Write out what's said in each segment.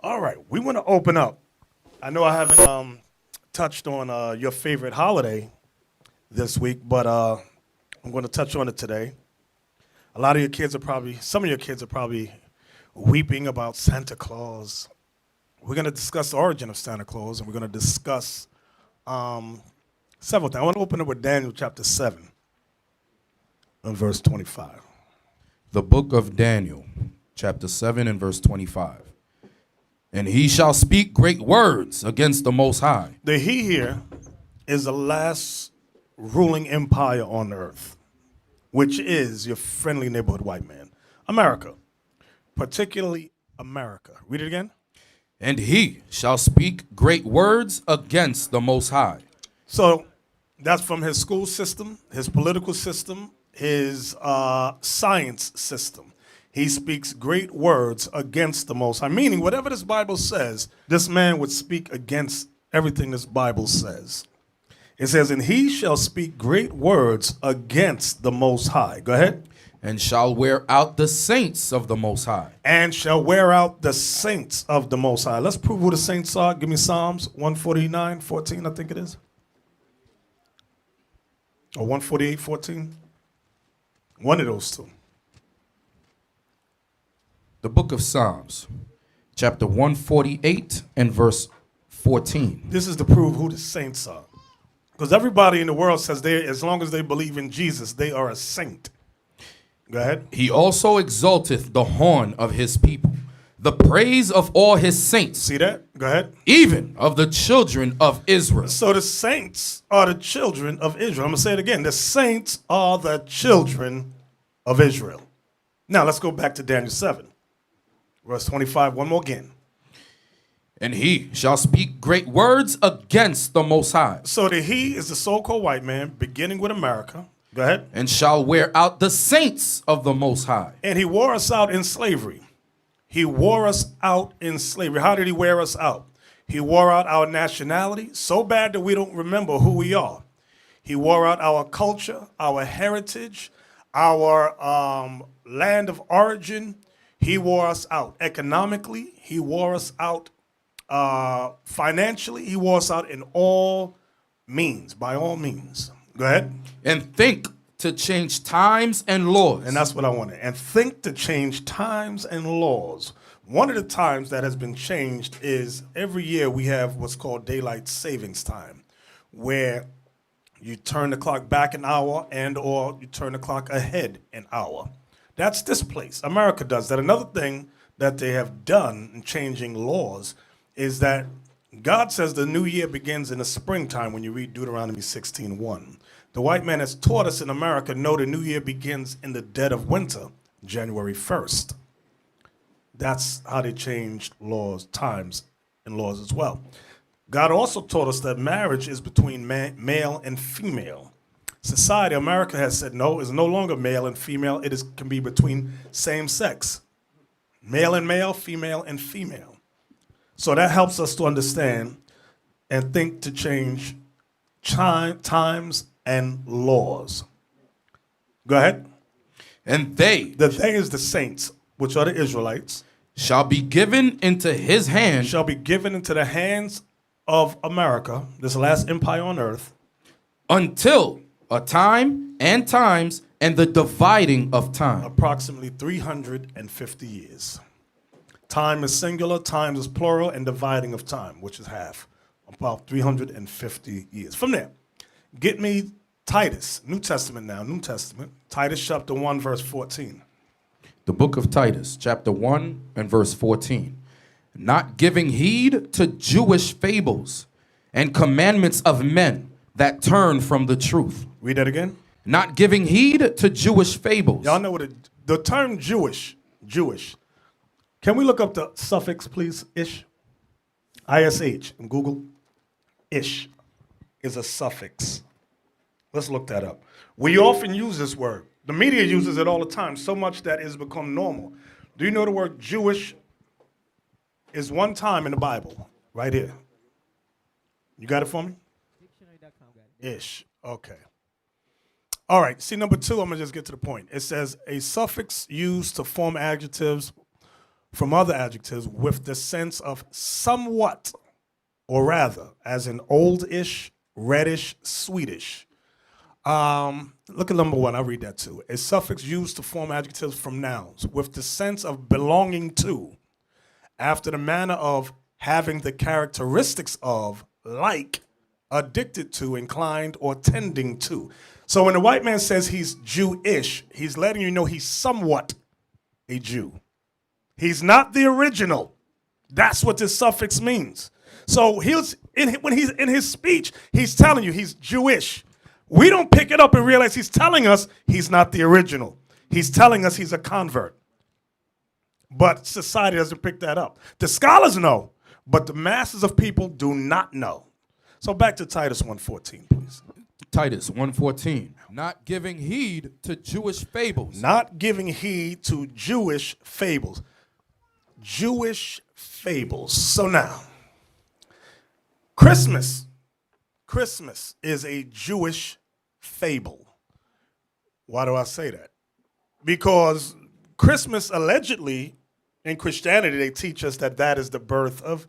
All right, we want to open up. I know I haven't touched on your favorite holiday this week, but I'm going to touch on it today. A lot of your kids are probably, some of your kids are probably weeping about Santa Claus. We're going to discuss the origin of Santa Claus, and we're going to discuss several things. I want to open up with Daniel chapter 7 and verse 25. The book of Daniel, chapter 7 and verse 25. And he shall speak great words against the Most High. The he here is the last ruling empire on earth, which is your friendly neighborhood white man. America, particularly America. Read it again. And he shall speak great words against the Most High. So that's from his school system, his political system, his science system. He speaks great words against the Most High, meaning whatever this Bible says, this man would speak against everything this Bible says. It says, and he shall speak great words against the Most High. Go ahead. And shall wear out the saints of the Most High. And shall wear out the saints of the Most High. Let's prove who the saints are. Give me Psalms 149:14, I think it is. Or 148:14. One of those two. The book of Psalms, chapter 148 and verse 14. This is to prove who the saints are. Because everybody in the world says they, as long as they believe in Jesus, they are a saint. Go ahead. He also exalteth the horn of his people, the praise of all his saints. See that? Go ahead. Even of the children of Israel. So the saints are the children of Israel. I'm going to say it again. The saints are the children of Israel. Now let's go back to Daniel 7. Verse 25, one more again. And he shall speak great words against the Most High. So the he is the so-called white man, beginning with America. Go ahead. And shall wear out the saints of the Most High. And he wore us out in slavery. He wore us out in slavery. How did he wear us out? He wore out our nationality so bad that we don't remember who we are. He wore out our culture, our heritage, our land of origin. He wore us out economically. He wore us out financially. He wore us out in all means, by all means. Go ahead. And think to change times and laws. And that's what I wanted. And think to change times and laws. One of the times that has been changed is every year we have what's called daylight savings time, where you turn the clock back an hour and or you turn the clock ahead an hour. That's this place. America does that. Another thing that they have done in changing laws is that God says the new year begins in the springtime when you read Deuteronomy 16:1. The white man has taught us in America, no, the new year begins in the dead of winter, January 1st. That's how they changed laws, times, and laws as well. God also taught us that marriage is between male and female. Society, America has said no, it's no longer male and female. It can be between same sex. Male and male, female and female. So that helps us to understand and think to change times and laws. Go ahead. And they is the saints, which are the Israelites, shall be given into his hand. Shall be given into the hands of America, this last empire on earth, until a time and times and the dividing of time. Approximately 350 years. Time is singular, time is plural, and dividing of time, which is half. About 350 years. From there, get me Titus, New Testament now, New Testament. Titus chapter 1, verse 14. The book of Titus, chapter 1 and verse 14. Not giving heed to Jewish fables and commandments of men that turn from the truth. Read that again. Not giving heed to Jewish fables. Y'all know what the term Jewish. Can we look up the suffix, please? Ish. ISH in Google. Ish is a suffix. Let's look that up. We often use this word. The media uses it all the time, so much that it's become normal. Do you know the word Jewish is one time in the Bible? Right here. You got it for me? Dictionary.com. Ish. Okay. All right. See, number two, I'm going to just get to the point. It says a suffix used to form adjectives from other adjectives with the sense of somewhat, or rather, as in oldish, reddish, sweetish. Look at number one. I'll read that too. A suffix used to form adjectives from nouns with the sense of belonging to, after the manner of having the characteristics of, like, addicted to, inclined, or tending to. So when the white man says he's Jewish, he's letting you know he's somewhat a Jew. He's not the original. That's what this suffix means. So when he's in his speech, he's telling you he's Jewish. We don't pick it up and realize he's telling us he's not the original. He's telling us he's a convert. But society doesn't pick that up. The scholars know, but the masses of people do not know. So back to Titus 1:14, please. Titus 1:14. Not giving heed to Jewish fables. Not giving heed to Jewish fables. Jewish fables. So now, Christmas is a Jewish fable. Why do I say that? Because Christmas, allegedly, in Christianity, they teach us that that is the birth of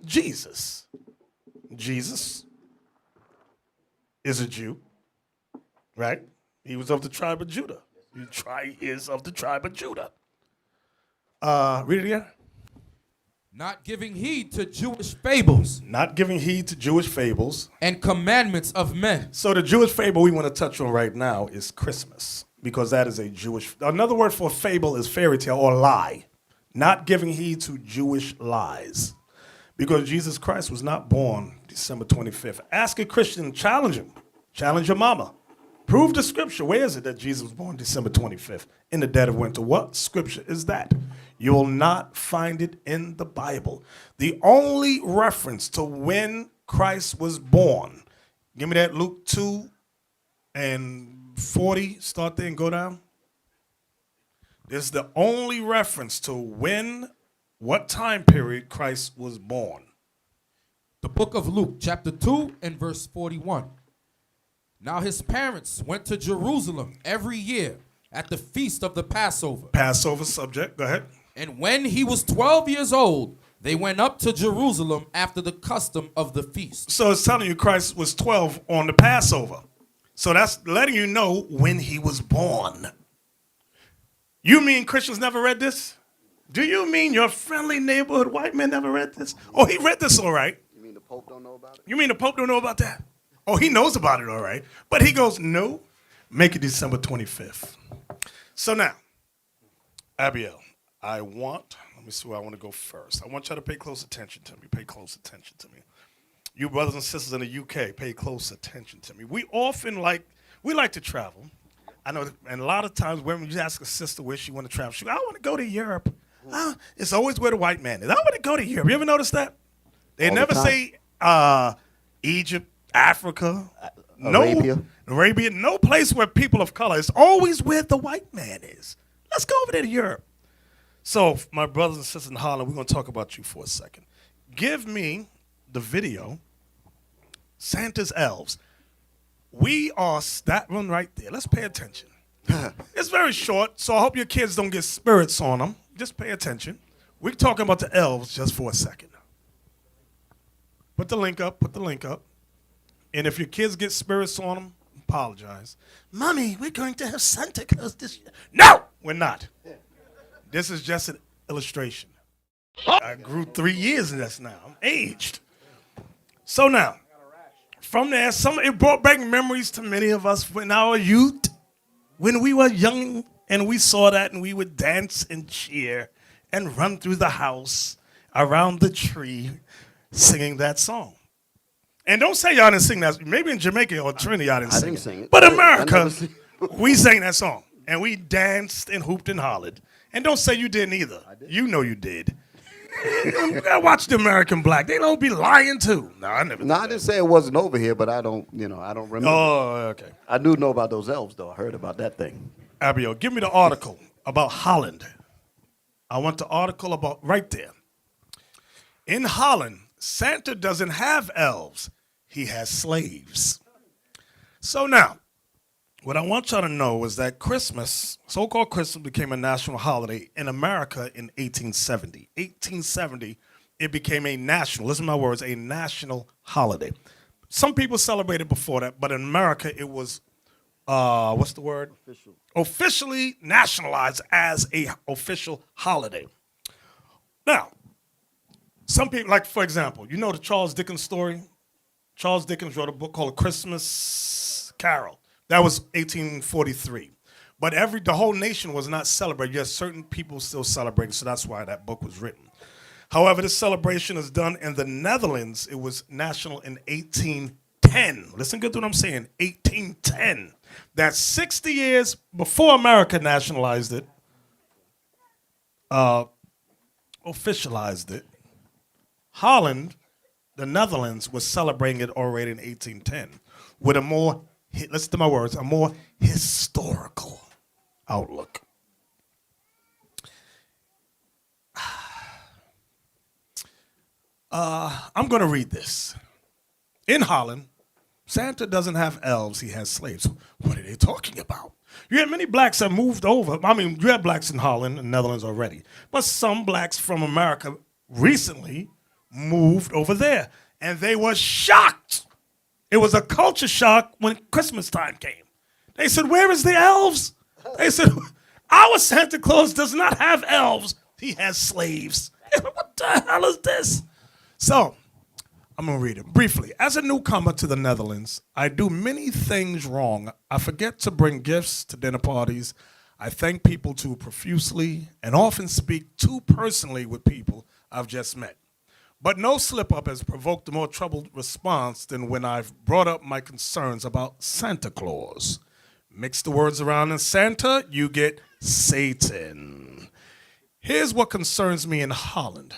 Jesus. Jesus is a Jew, right? He was of the tribe of Judah. He is of the tribe of Judah. Read it again. Not giving heed to Jewish fables. Not giving heed to Jewish fables. And commandments of men. So the Jewish fable we want to touch on right now is Christmas, because that is a Jewish. Another word for fable is fairy tale or lie. Not giving heed to Jewish lies. Because Jesus Christ was not born December 25th. Ask a Christian, challenge him. Challenge your mama. Prove the scripture. Where is it that Jesus was born December 25th? In the dead of winter. What scripture is that? You will not find it in the Bible. The only reference to when Christ was born, give me that Luke 2:40. Start there and go down. This is the only reference to what time period Christ was born. The book of Luke, chapter 2 and verse 41. Now his parents went to Jerusalem every year at the feast of the Passover. Passover subject, go ahead. And when he was 12 years old, they went up to Jerusalem after the custom of the feast. So it's telling you Christ was 12 on the Passover. So that's letting you know when he was born. You mean Christians never read this? Do you mean your friendly neighborhood white man never read this? Oh, he read this all right. You mean the Pope don't know about it? You mean the Pope don't know about that? Oh, he knows about it all right. But he goes, no, make it December 25th. So now, Abiel, let me see where I want to go first. I want y'all to pay close attention to me. Pay close attention to me. You brothers and sisters in the UK, pay close attention to me. We like to travel. I know, and a lot of times when you ask a sister where she want to travel, she goes, I want to go to Europe. It's always where the white man is. I want to go to Europe. You ever notice that? They All never the say Egypt, Africa, Arabia. No place where people of color. It's always where the white man is. Let's go over there to Europe. So, my brothers and sisters in Holland, we're going to talk about you for a second. Give me the video, Santa's Elves. That one right there. Let's pay attention. It's very short, so I hope your kids don't get spirits on them. Just pay attention. We're talking about the elves just for a second. Put the link up. And if your kids get spirits on them, apologize. Mommy, we're going to have Santa Claus this year. No, we're not. This is just an illustration. I grew 3 years in this now. I'm aged. So now, from there, it brought back memories to many of us in our youth, when we were young and we saw that and we would dance and cheer and run through the house around the tree singing that song. And don't say y'all didn't sing that. Maybe in Jamaica or Trinidad y'all didn't I sing didn't it. sing it. But I America, never sing- we sang that song. And we danced and hooped and hollered. And don't say you didn't either. You know you did. You gotta watch the American Black. They don't be lying too. No, I never. No, I didn't say it wasn't over here, but I don't remember. Oh, okay. I do know about those elves, though. I heard about that thing. Abiel, give me the article about Holland. I want the article about right there. In Holland, Santa doesn't have elves. He has slaves. So now, What I want y'all to know is that Christmas, so-called Christmas, became a national holiday in America in 1870. 1870, it became a national, listen to my words, a national holiday. Some people celebrated before that, but in America it was, what's the word? Officially nationalized as a official holiday. Now, some people, like for example, you know the Charles Dickens story? Charles Dickens wrote a book called A Christmas Carol. That was 1843. But the whole nation was not celebrating. Yes, certain people still celebrating, so that's why that book was written. However, this celebration is done in the Netherlands. It was national in 1810. Listen good to what I'm saying, 1810. That's 60 years before America nationalized it, officialized it. Holland, the Netherlands, was celebrating it already in 1810 with a more, listen to my words, a more historical outlook. I'm going to read this. In Holland, Santa doesn't have elves, he has slaves. What are they talking about? You have many blacks that moved over. I mean, you have blacks in Holland and Netherlands already. But some blacks from America recently moved over there. And they were shocked. It was a culture shock when Christmas time came. They said, where is the elves? They said, our Santa Claus does not have elves. He has slaves. What the hell is this? So, I'm going to read it briefly. As a newcomer to the Netherlands, I do many things wrong. I forget to bring gifts to dinner parties. I thank people too profusely and often speak too personally with people I've just met. But no slip-up has provoked a more troubled response than when I've brought up my concerns about Santa Claus. Mix the words around in Santa, you get Satan. Here's what concerns me in Holland.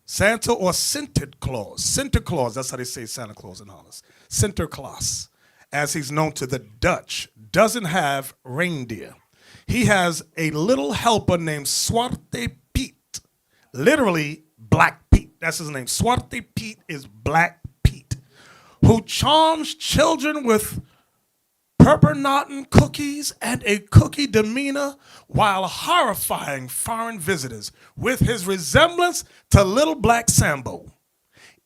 Santa or Sinterklaas. Sinterklaas, that's how they say Santa Claus in Holland. Sinterklaas, as he's known to the Dutch, doesn't have reindeer. He has a little helper named Zwarte Piet, literally Black Pete. That's his name. Zwarte Piet is Black Pete, who charms children with peppernotten cookies and a cookie demeanor while horrifying foreign visitors with his resemblance to Little Black Sambo.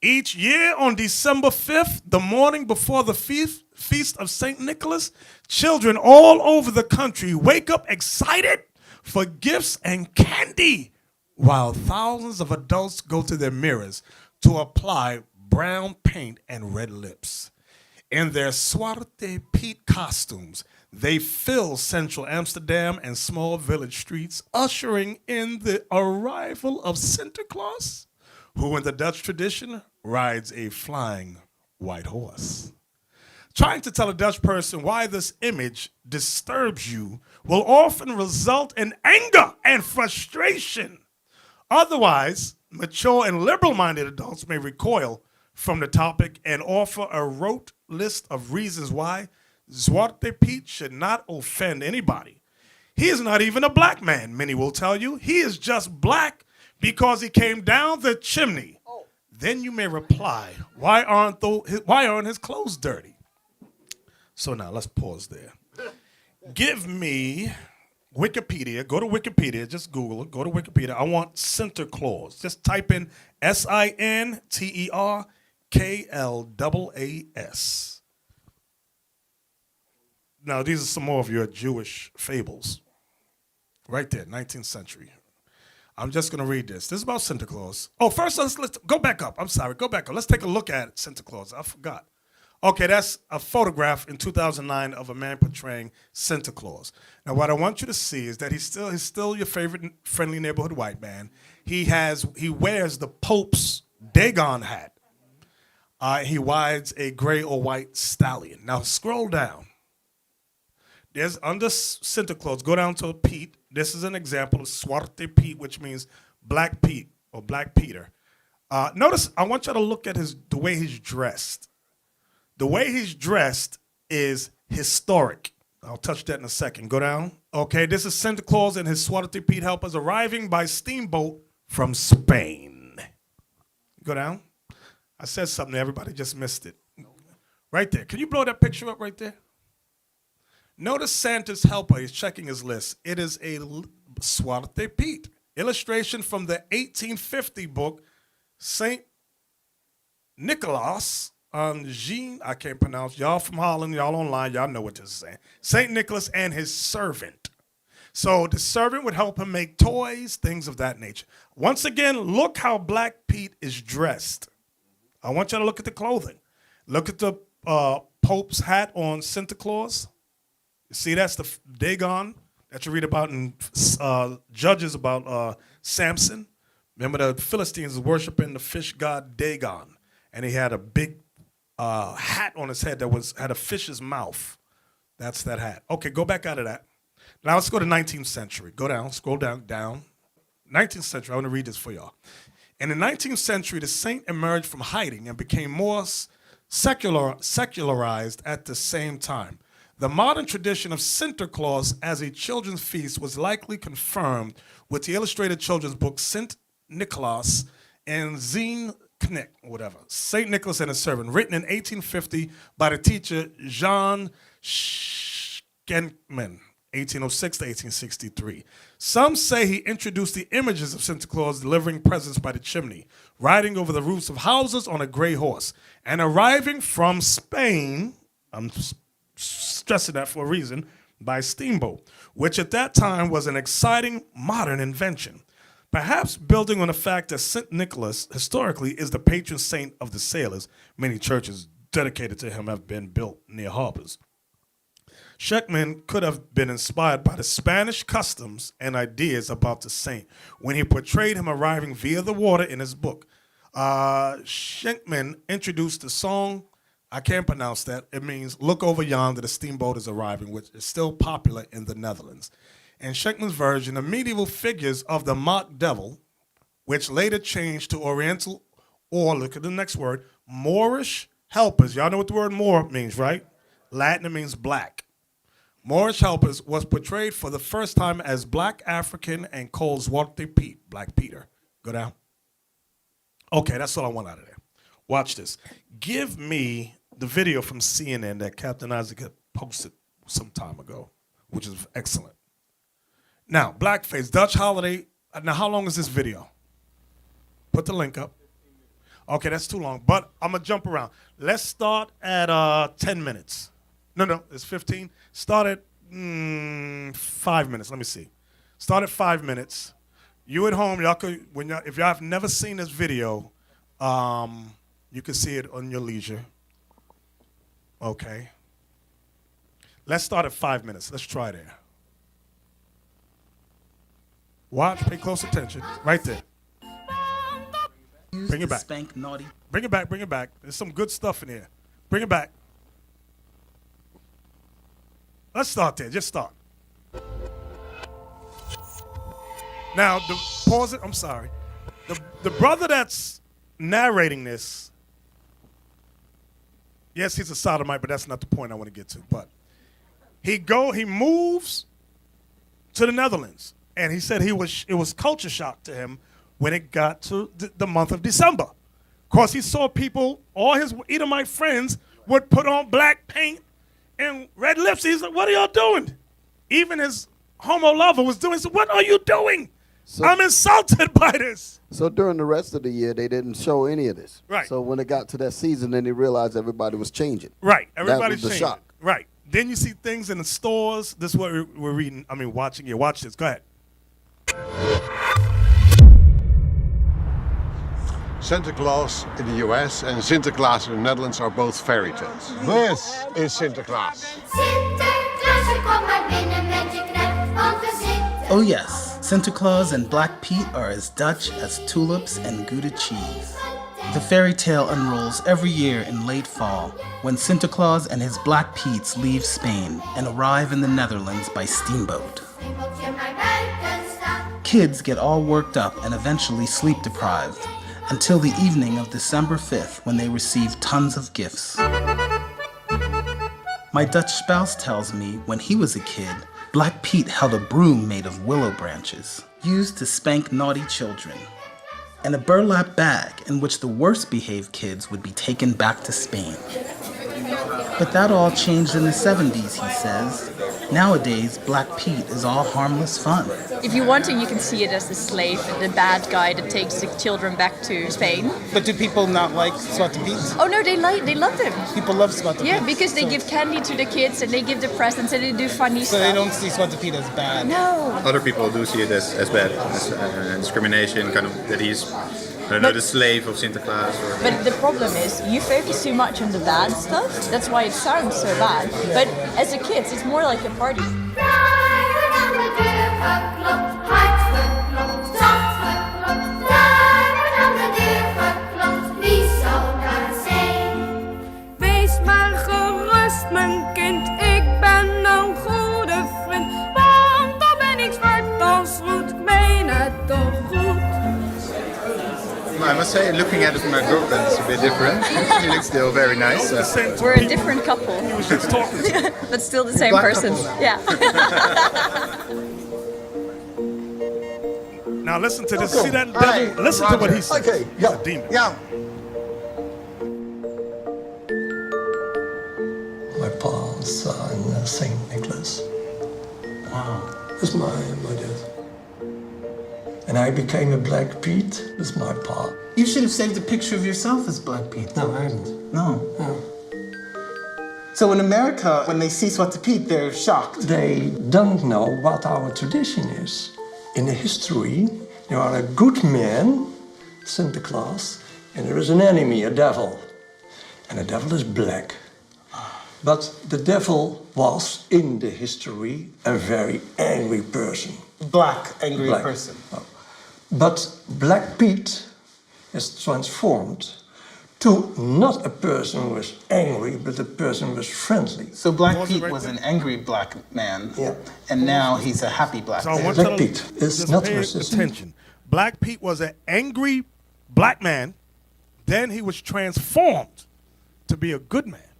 Each year on December 5th, the morning before the feast of St. Nicholas, children all over the country wake up excited for gifts and candy, while thousands of adults go to their mirrors to apply brown paint and red lips. In their Zwarte Piet costumes, they fill central Amsterdam and small village streets, ushering in the arrival of Sinterklaas, who in the Dutch tradition rides a flying white horse. Trying to tell a Dutch person why this image disturbs you will often result in anger and frustration. Otherwise, mature and liberal-minded adults may recoil from the topic and offer a rote list of reasons why Zwarte Piet should not offend anybody. He is not even a black man, many will tell you. He is just black because he came down the chimney. Then you may reply, why aren't his clothes dirty? So now let's pause there. Give me Wikipedia. Go to Wikipedia. Just Google it. Go to Wikipedia. I want Santa Claus. Just type in Sinterklaas. Now, these are some more of your Jewish fables. Right there, 19th century. I'm just going to read this. This is about Santa Claus. Oh, first, let's go back up. I'm sorry. Go back up. Let's take a look at Santa Claus. I forgot. Okay, that's a photograph in 2009 of a man portraying Santa Claus. Now, what I want you to see is that he's still your favorite friendly neighborhood white man. He wears the Pope's Dagon hat. He rides a gray or white stallion. Now, scroll down. There's under Santa Claus, go down to Pete. This is an example of Zwarte Piet, which means Black Pete or Black Peter. Notice, I want you to look at the way he's dressed. The way he's dressed is historic. I'll touch that in a second. Go down. Okay, this is Santa Claus and his Zwarte Piet helpers arriving by steamboat from Spain. Go down. I said something, everybody just missed it. Right there. Can you blow that picture up right there? Notice Santa's helper, he's checking his list. It is a Swarte Piet illustration from the 1850 book, St. Nicholas Jean, I can't pronounce. Y'all from Holland, y'all online, y'all know what this is saying. St. Nicholas and his servant. So the servant would help him make toys, things of that nature. Once again, look how Black Pete is dressed. I want you to look at the clothing. Look at the Pope's hat on Santa Claus. You see, that's the Dagon that you read about in Judges about Samson. Remember the Philistines were worshiping the fish god Dagon, and he had a big hat on his head that had a fish's mouth. That's that hat. Okay, go back out of that. Now let's go to 19th century. Go down, scroll down. 19th century, I want to read this for y'all. In the 19th century, the saint emerged from hiding and became more secularized at the same time. The modern tradition of Santa Claus as a children's feast was likely confirmed with the illustrated children's book St. Nicholas and Zine Knick, whatever, St. Nicholas and his Servant, written in 1850 by the teacher Jean Schenkman, 1806 to 1863. Some say he introduced the images of Santa Claus delivering presents by the chimney, riding over the roofs of houses on a gray horse, and arriving from Spain, I'm stressing that for a reason, by steamboat, which at that time was an exciting modern invention. Perhaps building on the fact that St. Nicholas historically is the patron saint of the sailors, many churches dedicated to him have been built near harbors. Schenkman could have been inspired by the Spanish customs and ideas about the saint when he portrayed him arriving via the water in his book. Schenkman introduced the song, I can't pronounce that, it means look over yonder, the steamboat is arriving, which is still popular in the Netherlands. In Schenkman's version, the medieval figures of the mock devil, which later changed to Oriental, or look at the next word, Moorish helpers. Y'all know what the word Moor means, right? Latin, it means black. Moorish helpers was portrayed for the first time as black African and called Zwarte Piet, Black Peter. Go down. Okay, that's all I want out of there. Watch this. Give me the video from CNN that Captain Isaac had posted some time ago, which is excellent. Now, blackface, Dutch holiday. Now, how long is this video? Put the link up. Okay, that's too long, but I'm going to jump around. Let's start at 10 minutes. No, it's 15. Start at 5 minutes. Let me see. Start at 5 minutes. You at home, y'all could, if y'all have never seen this video, you can see it on your leisure. Okay. Let's start at 5 minutes. Let's try there. Watch, pay close attention. Right there. Bring it back. Spank naughty. Bring it back. There's some good stuff in here. Bring it back. Let's start there. Just start. Now, pause it. I'm sorry. The brother that's narrating this, yes, he's a sodomite, but that's not the point I want to get to. But he moves to the Netherlands, and he said it was culture shock to him when it got to the month of December. Of course, he saw people, all his Edomite friends would put on black paint and red lips. He's like, what are y'all doing? Even his homo lover was doing, so what are you doing? So, I'm insulted by this. So during the rest of the year, they didn't show any of this. Right. So when it got to that season, then they realized everybody was changing. Right. Everybody's that was the changing. shock. Right. Then you see things in the stores. This is what we're reading. I mean, watching here. Watch this. Go ahead. Santa Claus in the US and Sinterklaas in the Netherlands are both fairy tales. This is Sinterklaas. Sinterklaas, kom maar binnen met je knap, want we zitten. Oh yes, Santa Claus and Black Pete are as Dutch as tulips and Gouda cheese. The fairy tale unrolls every year in late fall when Santa Claus and his Black Petes leave Spain and arrive in the Netherlands by steamboat. Kids get all worked up and eventually sleep deprived until the evening of December 5th when they receive tons of gifts. My Dutch spouse tells me when he was a kid, Black Pete held a broom made of willow branches, used to spank naughty children, and a burlap bag in which the worst behaved kids would be taken back to Spain. But that all changed in the 70s, he says, Nowadays, Black Pete is all harmless fun. If you want to, you can see it as the slave, the bad guy that takes the children back to Spain. But do people not like Zwarte Piet? Oh no, they love them. People love Zwarte Piet. Yeah, because they give candy to the kids and they give the presents and they do funny So stuff. they don't see Zwarte Piet as bad. No. Other people do see it as bad, as discrimination, kind of that he's, I don't know, the slave of Sinterklaas. Or But the problem is, you focus too much on the bad stuff. That's why it sounds so bad. But as a kid, it's more like a party. Daar wordt aan de deur geklopt, hard geklopt, zacht geklopt. Daar wordt aan de deur geklopt, wie zou daar zijn? Wees maar gerust, mijn kind, ik ben een goede vriend. Want dan ben ik zwart als roet, ik meen het toch goed. I must say, looking at it from a girlfriend, it's a bit different. He looks still very nice. We're a different couple, He was just talking to you. but still the same Black person. couple now. Yeah. Now listen to this. See that devil? Listen to what he said. Okay, He's a demon. Yeah. My pa's in St. Nicholas. Wow. That's my dad. And I became a Black Pete. That's my pa. You should have saved a picture of yourself as Black Pete. No, I haven't. No. No. So in America, when they see Zwarte Piet, they're shocked. They don't know what our tradition is. In the history, there are a good man, Santa Claus, and there is an enemy, a devil. And the devil is black. But the devil was, in the history, a very angry person. Black, angry Black. person. But Black Pete is transformed to not a person who was angry, but a person who was friendly. So Black Pause it Pete right was there. an angry black man, Yeah. and now he's a happy black So I man. want Black you to Pete is just not pay racism. attention. Black Pete was an angry black man. Then he was transformed to be a good man.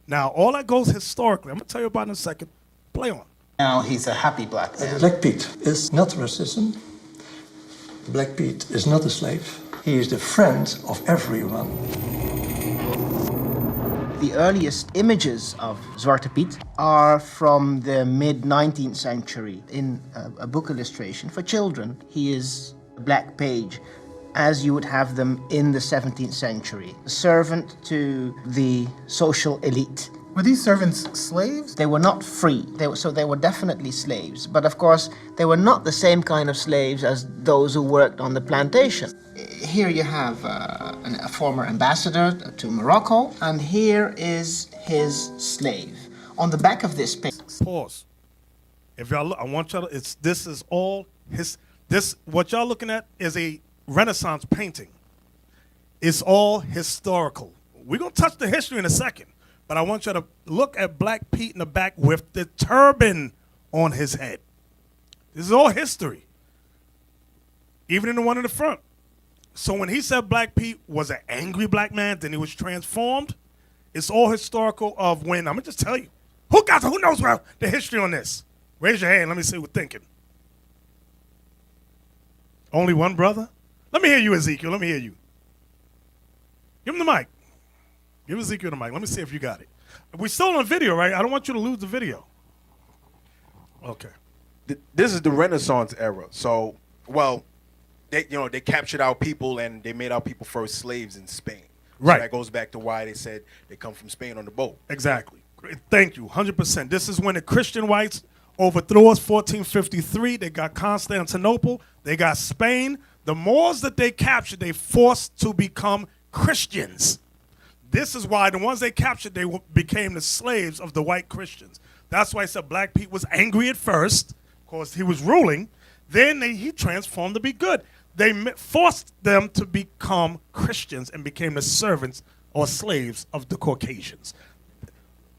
Now, all that goes historically. I'm going to tell you about in a second. Play on. Now he's a happy black man. Black Pete is not racism. Black Pete is not a slave. He is the friend of everyone. The earliest images of Zwarte Piet are from the mid-19th century in a book illustration for children. He is a black page, as you would have them in the 17th century, a servant to the social elite. Were these servants slaves? They were not free, so they were definitely slaves. But of course, they were not the same kind of slaves as those who worked on the plantation. Here you have a former ambassador to Morocco, and here is his slave. On the back of this page. Pause. If y'all look, I want y'all to, this is all what y'all looking at is a Renaissance painting. It's all historical. We're going to touch the history in a second, but I want you to look at Black Pete in the back with the turban on his head. This is all history. Even in the one in the front. So when he said Black Pete was an angry black man, then he was transformed, it's all historical of when, I'm going to just tell you. Who knows the history on this? Raise your hand. Let me see who's thinking. Only one brother? Let me hear you, Ezekiel. Let me hear you. Give him the mic. Give Ezekiel the mic. Let me see if you got it. We're still on video, right? I don't want you to lose the video. Okay. This is the Renaissance era. So, well, they captured our people and they made our people first slaves in Spain. Right. So that goes back to why they said they come from Spain on the boat. Exactly. Thank you. 100%. This is when the Christian whites overthrew us, 1453. They got Constantinople. They got Spain. The Moors that they captured, they forced to become Christians. This is why the ones they captured, they became the slaves of the white Christians. That's why I said Black Pete was angry at first, because he was ruling. Then he transformed to be good. They forced them to become Christians and became the servants or slaves of the Caucasians.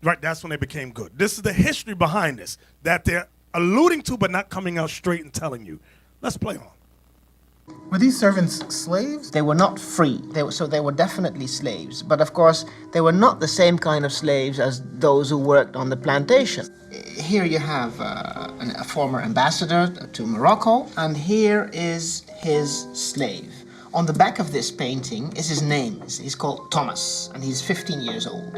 Right, that's when they became good. This is the history behind this that they're alluding to but not coming out straight and telling you. Let's play on. Were these servants slaves? They were not free, so they were definitely slaves. But of course, they were not the same kind of slaves as those who worked on the plantation. Here you have a former ambassador to Morocco, and here is his slave. On the back of this painting is his name. He's called Thomas, and he's 15 years old.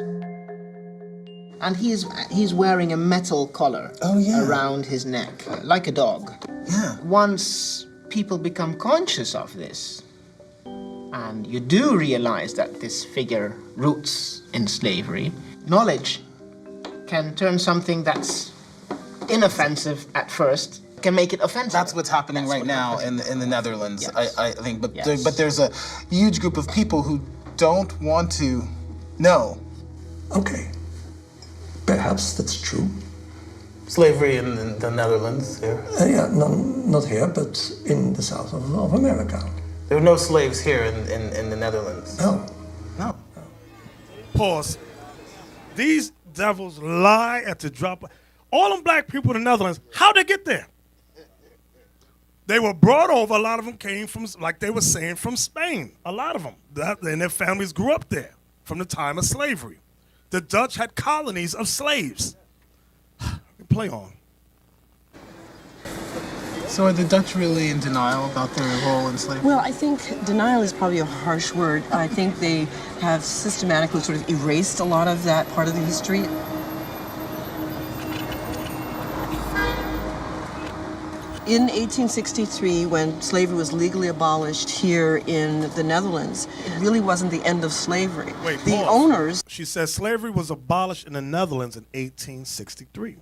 And he's wearing a metal collar around his neck, like a dog. Yeah. Once people become conscious of this, and you do realize that this figure roots in slavery, knowledge can turn something that's inoffensive at first, can make it offensive. That's what's happening right now in the Netherlands, Yes. I think. But, Yes. but there's a huge group of people who don't want to know. Okay, perhaps that's true. Slavery in the Netherlands here. Yeah, not here, but in the south of America. There were no slaves here in the Netherlands. No. No. Pause. These devils lie at the drop. All them black people in the Netherlands, how'd they get there? They were brought over. A lot of them came from, like they were saying, from Spain. A lot of them. And their families grew up there from the time of slavery. The Dutch had colonies of slaves. Play on. So are the Dutch really in denial about their role in slavery? Well, I think denial is probably a harsh word. I think they have systematically sort of erased a lot of that part of the history. In 1863, when slavery was legally abolished here in the Netherlands, it really wasn't the end of slavery. Wait, the pause. owners... She says slavery was abolished in the Netherlands in 1863.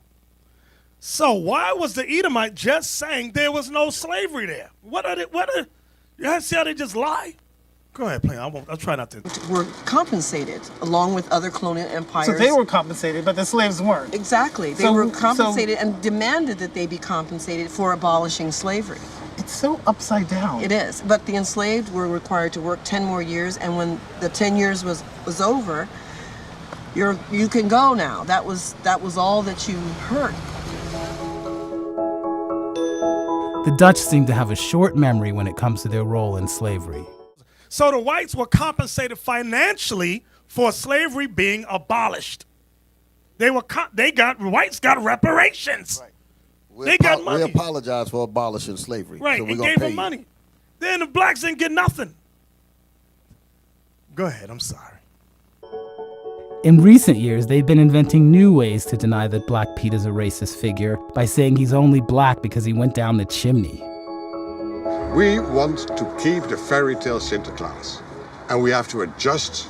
So why was the Edomite just saying there was no slavery there? You see how they just lie? Go ahead, play. I'll try not to. Were compensated along with other colonial empires. So they were compensated, but the slaves weren't. Exactly. They were compensated and demanded that they be compensated for abolishing slavery. It's so upside down. It is. But the enslaved were required to work 10 more years, and when the 10 years was over, you can go now. That was all that you heard. The Dutch seem to have a short memory when it comes to their role in slavery. So the whites were compensated financially for slavery being abolished. Whites got reparations. Right. They got money. We apologize for abolishing slavery. Right, so we're and gonna gave pay them you. money. Then the blacks didn't get nothing. Go ahead, I'm sorry. In recent years, they've been inventing new ways to deny that Black Pete is a racist figure by saying he's only black because he went down the chimney. We want to keep the fairy tale Sinterklaas, and we have to adjust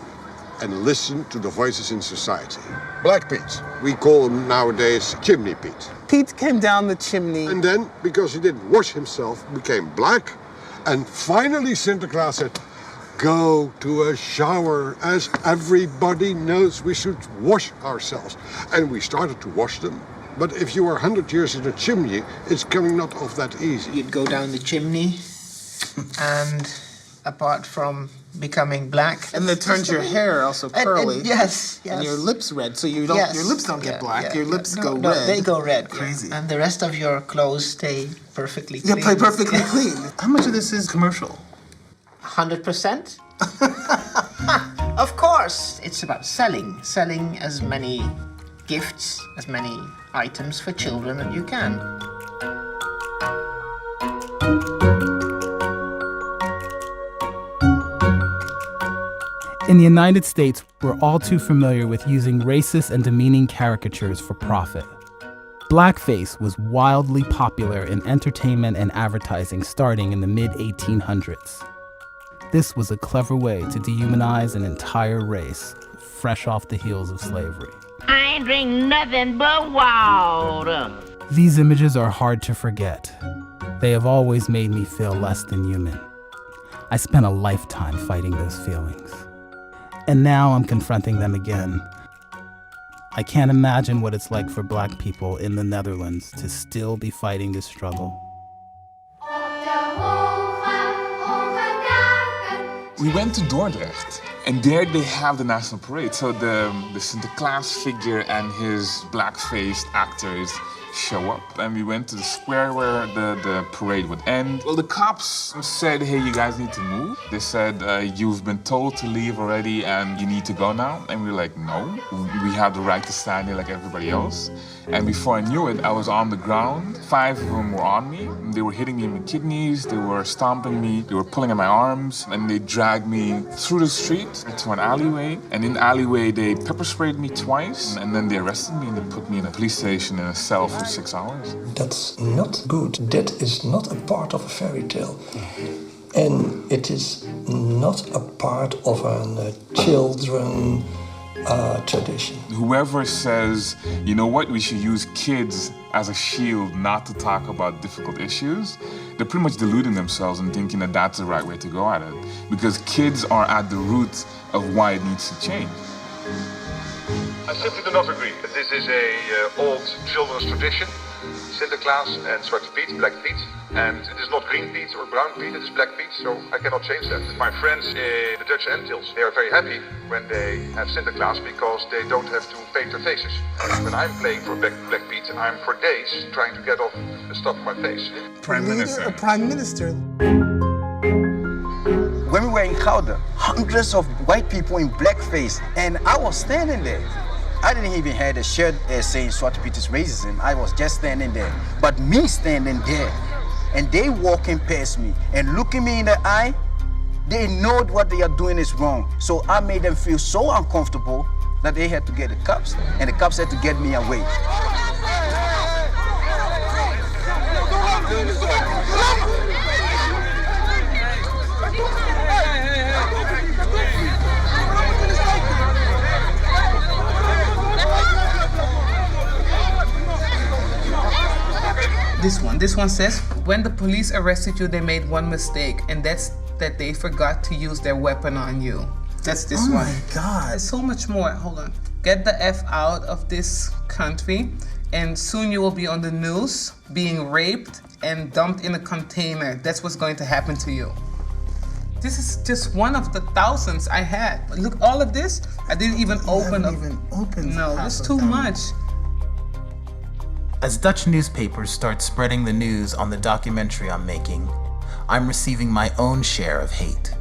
and listen to the voices in society. Black Pete, we call him nowadays Chimney Pete. Pete came down the chimney. And then, because he didn't wash himself, became black, and finally Sinterklaas said, go to a shower, as everybody knows we should wash ourselves. And we started to wash them. But if you are 100 years in a chimney, it's coming not off that easy. You'd go down the chimney, and apart from becoming black... And that turns your hair also curly. And yes. And your lips red, so your lips don't get black, your lips go red. No, they go red. Crazy. And the rest of your clothes stay perfectly clean. Yeah, play perfectly clean. How much of this is commercial? 100%? Of course! It's about selling as many gifts, as many items for children as you can. In the United States, we're all too familiar with using racist and demeaning caricatures for profit. Blackface was wildly popular in entertainment and advertising starting in the mid-1800s. This was a clever way to dehumanize an entire race, fresh off the heels of slavery. I ain't drink nothing but water. These images are hard to forget. They have always made me feel less than human. I spent a lifetime fighting those feelings. And now I'm confronting them again. I can't imagine what it's like for Black people in the Netherlands to still be fighting this struggle. We went to Dordrecht, and there they have the national parade. So the Sinterklaas figure and his black-faced actors, show up. And we went to the square where the parade would end. Well, the cops said, hey, you guys need to move. They said, you've been told to leave already and you need to go now. And we were like, no, we have the right to stand here like everybody else. And before I knew it, I was on the ground. 5 of them were on me. They were hitting me in my kidneys, they were stomping me, they were pulling at my arms, and they dragged me through the street to an alleyway. And in the alleyway, they pepper sprayed me twice, and then they arrested me and they put me in a police station in a cell for 6 hours. That's not good. That is not a part of a fairy tale. And it is not a part of a children tradition. Whoever says, you know what, we should use kids as a shield not to talk about difficult issues, they're pretty much deluding themselves and thinking that that's the right way to go at it. Because kids are at the root of why it needs to change. I simply do not agree. This is a old children's tradition. Sinterklaas and Zwarte Piet, Black Piet. And it is not Green Piet or Brown Piet, it is Black Piet, so I cannot change that. My friends in the Dutch Antilles, they are very happy when they have Sinterklaas because they don't have to paint their faces. When I'm playing for Black Piet, I'm for days trying to get off the stuff on my face. Prime Minister. A Prime Minister. When we were in Gouda, hundreds of white people in blackface, and I was standing there. I didn't even have a shirt saying Zwarte Piet is racism. I was just standing there. But me standing there, and they walking past me and looking me in the eye, they know what they are doing is wrong. So I made them feel so uncomfortable that they had to get the cops, and the cops had to get me away. This one says, when the police arrested you, they made one mistake, and that's that they forgot to use their weapon on you. That's this one. Oh my God. There's so much more. Hold on. Get the F out of this country, and soon you will be on the news, being raped and dumped in a container. That's what's going to happen to you. This is just one of the thousands I had. Look, all of this, I didn't even open up. No, it's too much. As Dutch newspapers start spreading the news on the documentary I'm making, I'm receiving my own share of hate.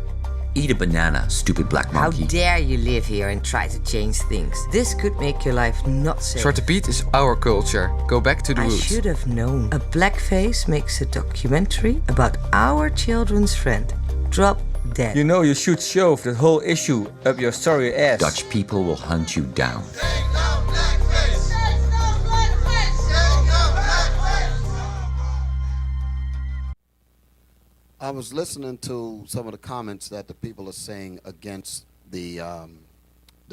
Eat a banana, stupid black monkey. How dare you live here and try to change things? This could make your life not safe. Zwarte Piet is our culture. Go back to the roots. I should have known. A blackface makes a documentary about our children's friend. Drop dead. You know you should shove that whole issue up your sorry ass. Dutch people will hunt you down. I was listening to some of the comments that the people are saying against the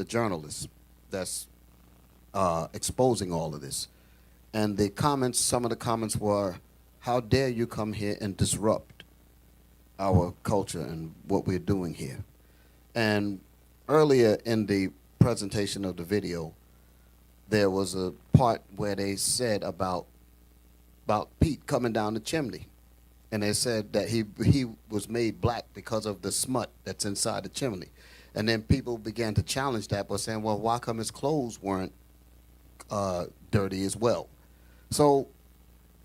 journalists that's exposing all of this. And the comments, some of the comments were, how dare you come here and disrupt our culture and what we're doing here. And earlier in the presentation of the video, there was a part where they said about Pete coming down the chimney. And they said that he was made black because of the smut that's inside the chimney. And then people began to challenge that by saying, well, why come his clothes weren't dirty as well? So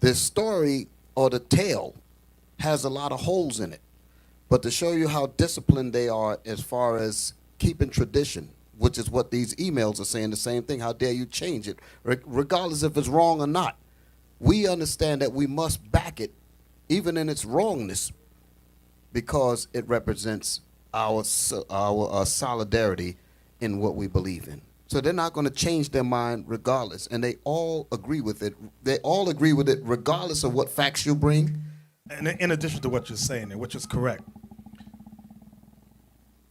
this story, or the tale, has a lot of holes in it. But to show you how disciplined they are as far as keeping tradition, which is what these emails are saying, the same thing, how dare you change it, regardless if it's wrong or not. We understand that we must back it even in its wrongness, because it represents our solidarity in what we believe in. So they're not going to change their mind regardless, and they all agree with it. They all agree with it regardless of what facts you bring. And in addition to what you're saying, which is correct,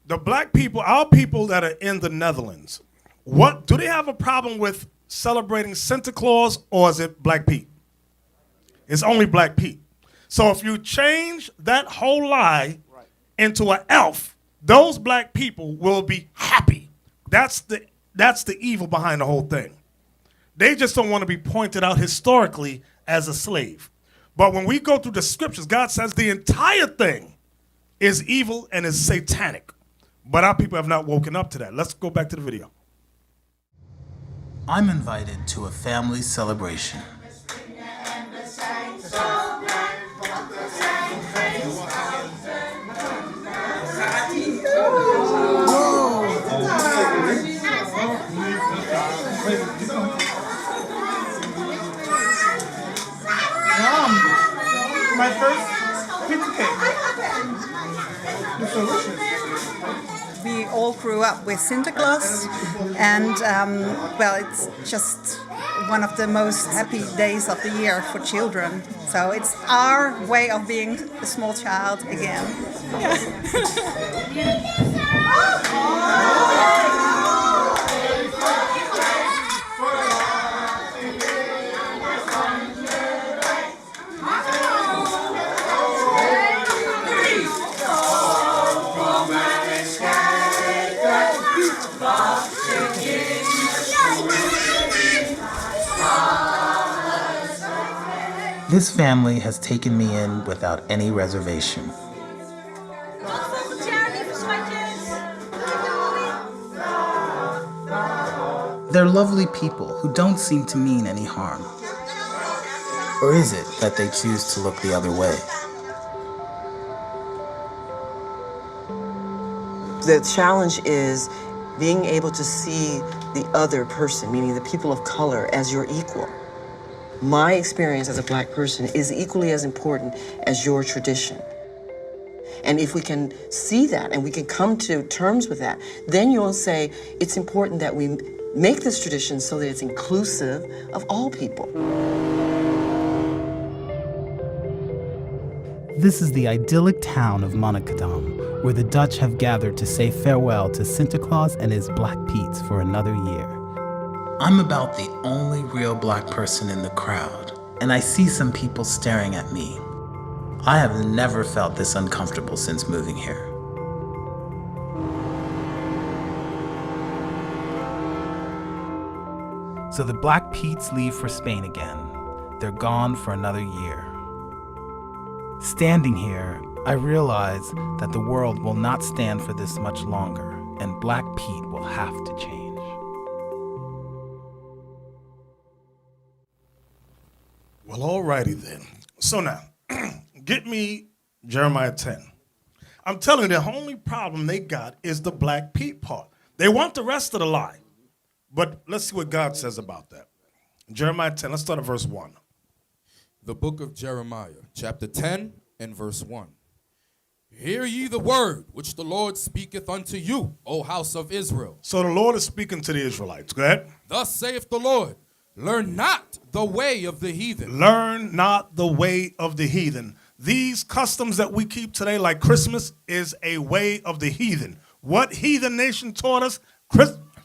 the black people, our people that are in the Netherlands, what do they have a problem with celebrating Santa Claus, or is it Black Pete? It's only Black Pete. So if you change that whole lie into an elf, those black people will be happy. That's the evil behind the whole thing. They just don't want to be pointed out historically as a slave. But when we go through the scriptures, God says the entire thing is evil and is satanic. But our people have not woken up to that. Let's go back to the video. I'm invited to a family celebration. My first pizza cake. It's delicious. We all grew up with Santa Claus, and well, it's just one of the most happy days of the year for children. So it's our way of being a small child again. This family has taken me in without any reservation. They're lovely people who don't seem to mean any harm. Or is it that they choose to look the other way? The challenge is being able to see the other person, meaning the people of color, as your equal. My experience as a black person is equally as important as your tradition. And if we can see that and we can come to terms with that, then you'll say it's important that we make this tradition so that it's inclusive of all people. This is the idyllic town of Monnickendam, where the Dutch have gathered to say farewell to Santa Claus and his Black Pete's for another year. I'm about the only real black person in the crowd, and I see some people staring at me. I have never felt this uncomfortable since moving here. So the Black Pete's leave for Spain again. They're gone for another year. Standing here, I realize that the world will not stand for this much longer, and Black Pete will have to change. Well, alrighty then. So now, get me Jeremiah 10. I'm telling you, the only problem they got is the Black Pete part. They want the rest of the lie. But let's see what God says about that. Jeremiah 10, let's start at verse 1. The book of Jeremiah, chapter 10 and verse 1. Hear ye the word which the Lord speaketh unto you, O house of Israel. So the Lord is speaking to the Israelites. Go ahead. Thus saith the Lord, learn not the way of the heathen. Learn not the way of the heathen. These customs that we keep today, like Christmas, is a way of the heathen. What heathen nation taught us?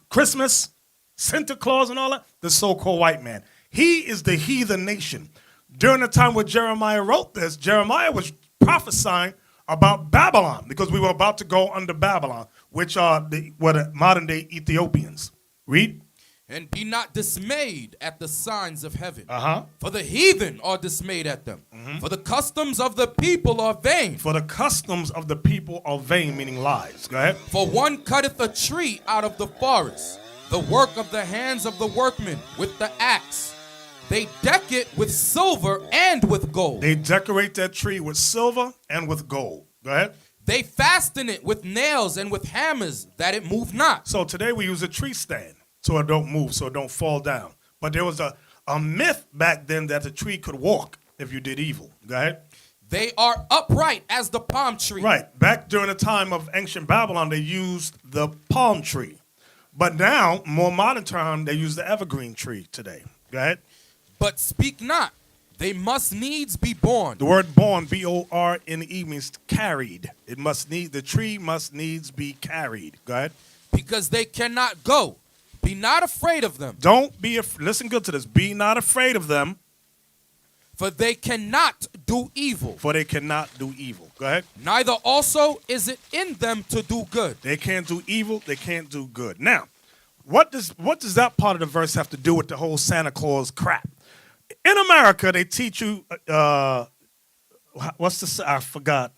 Christmas, Santa Claus and all that? The so-called white man. He is the heathen nation. During the time when Jeremiah wrote this, Jeremiah was prophesying about Babylon, because we were about to go under Babylon, which are the modern-day Ethiopians. Read. And be not dismayed at the signs of heaven. For the heathen are dismayed at them. For the customs of the people are vain. For the customs of the people are vain, meaning lies. Go ahead. For one cutteth a tree out of the forest, the work of the hands of the workmen with the axe. They deck it with silver and with gold. They decorate that tree with silver and with gold. Go ahead. They fasten it with nails and with hammers, that it move not. So today we use a tree stand so it don't move, so it don't fall down. But there was a myth back then that the tree could walk if you did evil. Go ahead. They are upright as the palm tree. Right. Back during the time of ancient Babylon, they used the palm tree. But now, more modern term, they use the evergreen tree today. Go ahead. But speak not. They must needs be born. The word born, B-O-R-N-E, means carried. The tree must needs be carried. Go ahead. Because they cannot go. Be not afraid of them. Listen good to this. Be not afraid of them. For they cannot do evil. For they cannot do evil. Go ahead. Neither also is it in them to do good. They can't do evil. They can't do good. Now, what does that part of the verse have to do with the whole Santa Claus crap? In America, they teach you, I forgot.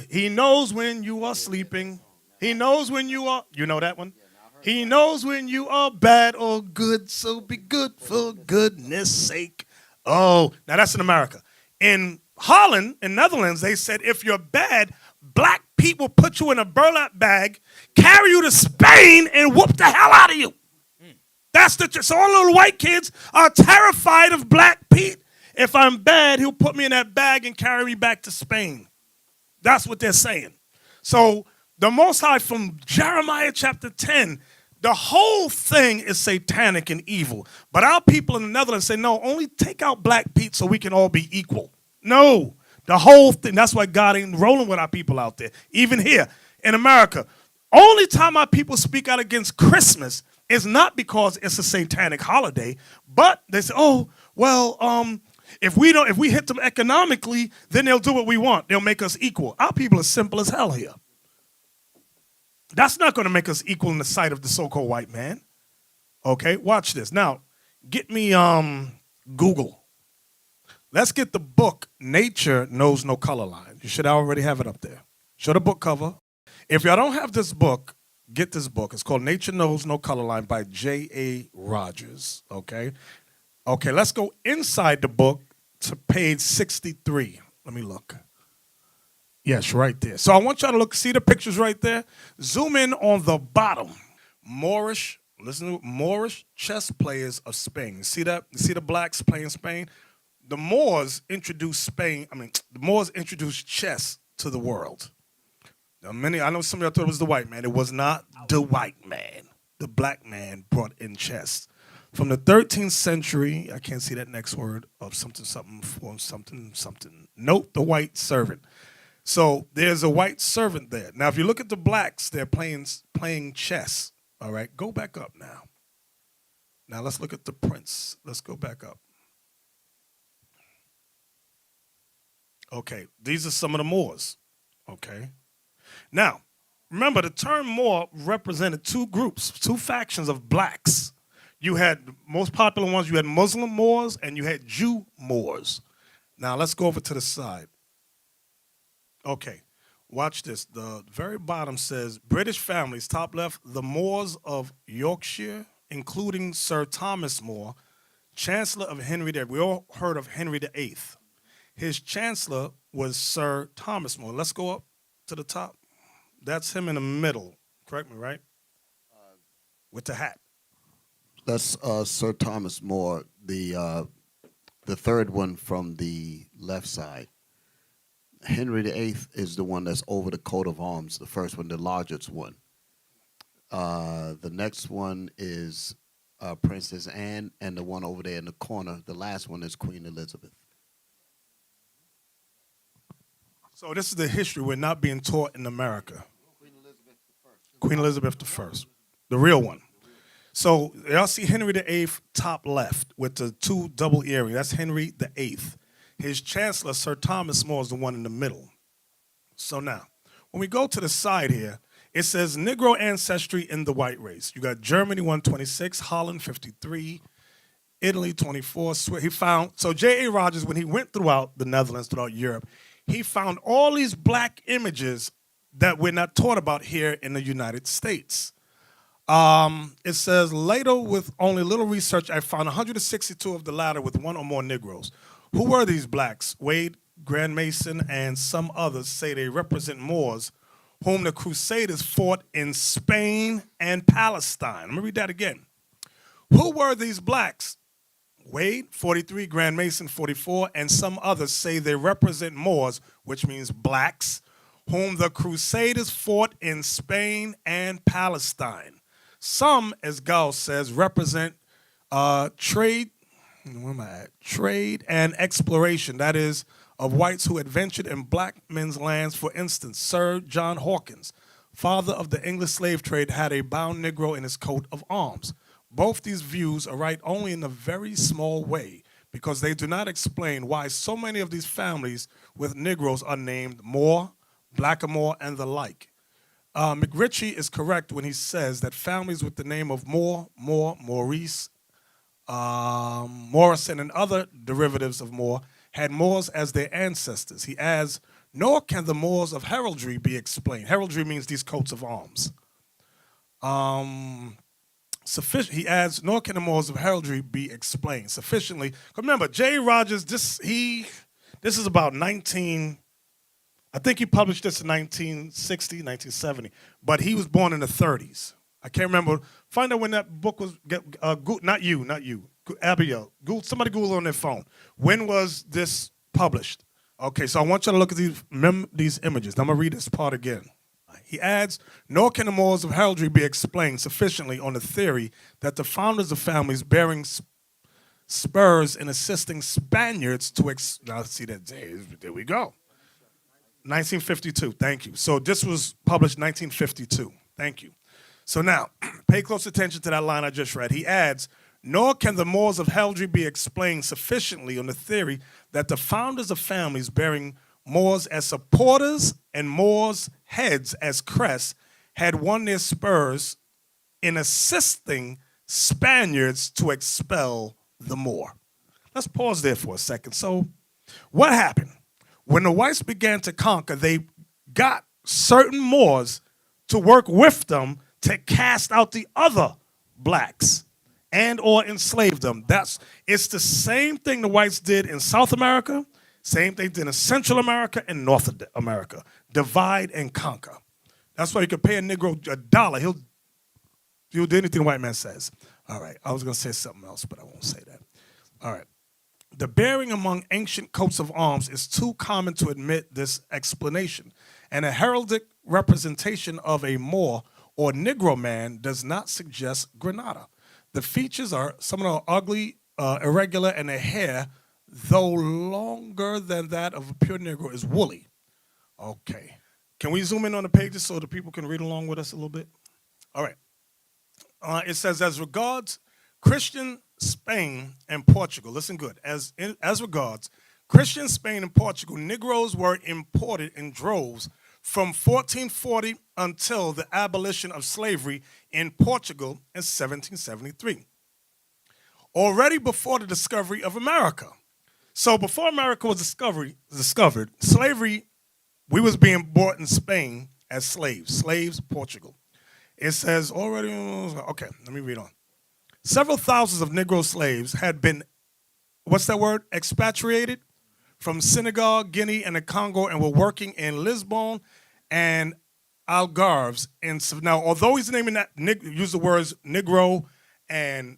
He knows when you are sleeping. He knows when you are, you know that one? He knows when you are bad or good, so be good for goodness sake. Oh, now that's in America. In Holland, in Netherlands, they said if you're bad, black people put you in a burlap bag, carry you to Spain, and whoop the hell out of you. That's so all little white kids are terrified of Black Pete. If I'm bad, he'll put me in that bag and carry me back to Spain. That's what they're saying. So the Most High from Jeremiah chapter 10, the whole thing is satanic and evil. But our people in the Netherlands say, no, only take out Black Pete so we can all be equal. No, the whole thing. That's why God ain't rolling with our people out there. Even here in America, only time our people speak out against Christmas is not because it's a satanic holiday, but they say, oh, well, if we hit them economically, then they'll do what we want. They'll make us equal. Our people are simple as hell here. That's not going to make us equal in the sight of the so-called white man. Okay, watch this. Now, get me Google. Let's get the book Nature Knows No Color Line. You should already have it up there. Show the book cover. If y'all don't have this book, get this book. It's called Nature Knows No Color Line by J.A. Rogers. Okay? Okay, let's go inside the book to page 63. Let me look. Yes, right there. So I want y'all to look, see the pictures right there? Zoom in on the bottom. Moorish, listen to Moorish chess players of Spain. You see that? You see the blacks playing Spain? The Moors introduced chess to the world. Now, I know some of y'all thought it was the white man. It was not the white man. The black man brought in chess. From the 13th century, I can't see that next word, of something. Note the white servant. So there's a white servant there. Now, if you look at the blacks, they're playing chess. All right, go back up now. Now let's look at the prince. Let's go back up. Okay, these are some of the Moors. Okay. Now, remember, the term Moor represented two groups, two factions of blacks. You had, most popular ones, you had Muslim Moors and you had Jew Moors. Now, let's go over to the side. Okay, watch this. The very bottom says, British families, top left, the Moors of Yorkshire, including Sir Thomas More, Chancellor of Henry VIII. We all heard of Henry VIII. His Chancellor was Sir Thomas More. Let's go up to the top. That's him in the middle. Correct me, right? With the hat. That's Sir Thomas More, the third one from the left side. Henry VIII is the one that's over the coat of arms, the first one, the largest one. The next one is Princess Anne, and the one over there in the corner, the last one is Queen Elizabeth. So this is the history we're not being taught in America. Queen Elizabeth I, the real one. So y'all see Henry VIII top left with the two double earrings. That's Henry VIII. His Chancellor, Sir Thomas More, is the one in the middle. So now, when we go to the side here, it says Negro ancestry in the white race. You got Germany 126, Holland 53, Italy 24. He found, so J.A. Rogers, when he went throughout the Netherlands, throughout Europe, he found all these black images that we're not taught about here in the United States. It says, later, with only little research, I found 162 of the latter with one or more Negroes. Who were these blacks? Wade, Grand Mason, and some others say they represent Moors, whom the Crusaders fought in Spain and Palestine. Let me read that again. Who were these blacks? Wade, 43, Grand Mason, 44, and some others say they represent Moors, which means blacks, whom the Crusaders fought in Spain and Palestine. Some, as Gauss says, represent trade and exploration, that is, of whites who adventured in black men's lands. For instance, Sir John Hawkins, father of the English slave trade, had a bound Negro in his coat of arms. Both these views are right only in a very small way, because they do not explain why so many of these families with Negroes are named Moore, Blackamoor, and the like. McRitchie is correct when he says that families with the name of Moore, Maurice, Morrison, and other derivatives of Moore had Moors as their ancestors. He adds, nor can the Moors of heraldry be explained. Heraldry means these coats of arms. sufficient. He adds, nor can the morals of heraldry be explained sufficiently. Remember, J. Rogers. This is about 19. I think he published this in 1960, 1970, but he was born in the 30s. I can't remember. Find out when that book was. Not you. Abigail. Somebody Google on their phone. When was this published? Okay, so I want you to look at these images. I'm going to read this part again. He adds, nor can the morals of heraldry be explained sufficiently on the theory that the founders of families bearing spurs in assisting Spaniards to now see that there we go. 1952, thank you. So this was published 1952, thank you. So now, pay close attention to that line I just read. He adds, nor can the morals of heraldry be explained sufficiently on the theory that the founders of families bearing Moors as supporters and Moors' heads as crests had won their spurs in assisting Spaniards to expel the Moor. Let's pause there for a second. So what happened? When the whites began to conquer, they got certain Moors to work with them to cast out the other blacks and or enslave them. It's the same thing the whites did in South America, same thing they did in Central America and North America. Divide and conquer. That's why you can pay a Negro $1. He'll do anything the white man says. All right, I was going to say something else, but I won't say that. All right. The bearing among ancient coats of arms is too common to admit this explanation, and a heraldic representation of a Moor or Negro man does not suggest Granada. The features are some of them are ugly, irregular, and the hair, though longer than that of a pure Negro, is woolly. Okay. Can we zoom in on the pages so the people can read along with us a little bit? All right. It says, as regards Christian Spain and Portugal, listen good, as regards Christian Spain and Portugal, Negroes were imported in droves from 1440 until the abolition of slavery in Portugal in 1773. Already before the discovery of America. So before America was discovered, slavery, we was being bought in Spain as slaves, Portugal. It says already, okay, let me read on. Several thousands of Negro slaves had been, what's that word, expatriated from Senegal, Guinea, and the Congo, and were working in Lisbon and Algarves. And so now, although he's naming that, use the words Negro and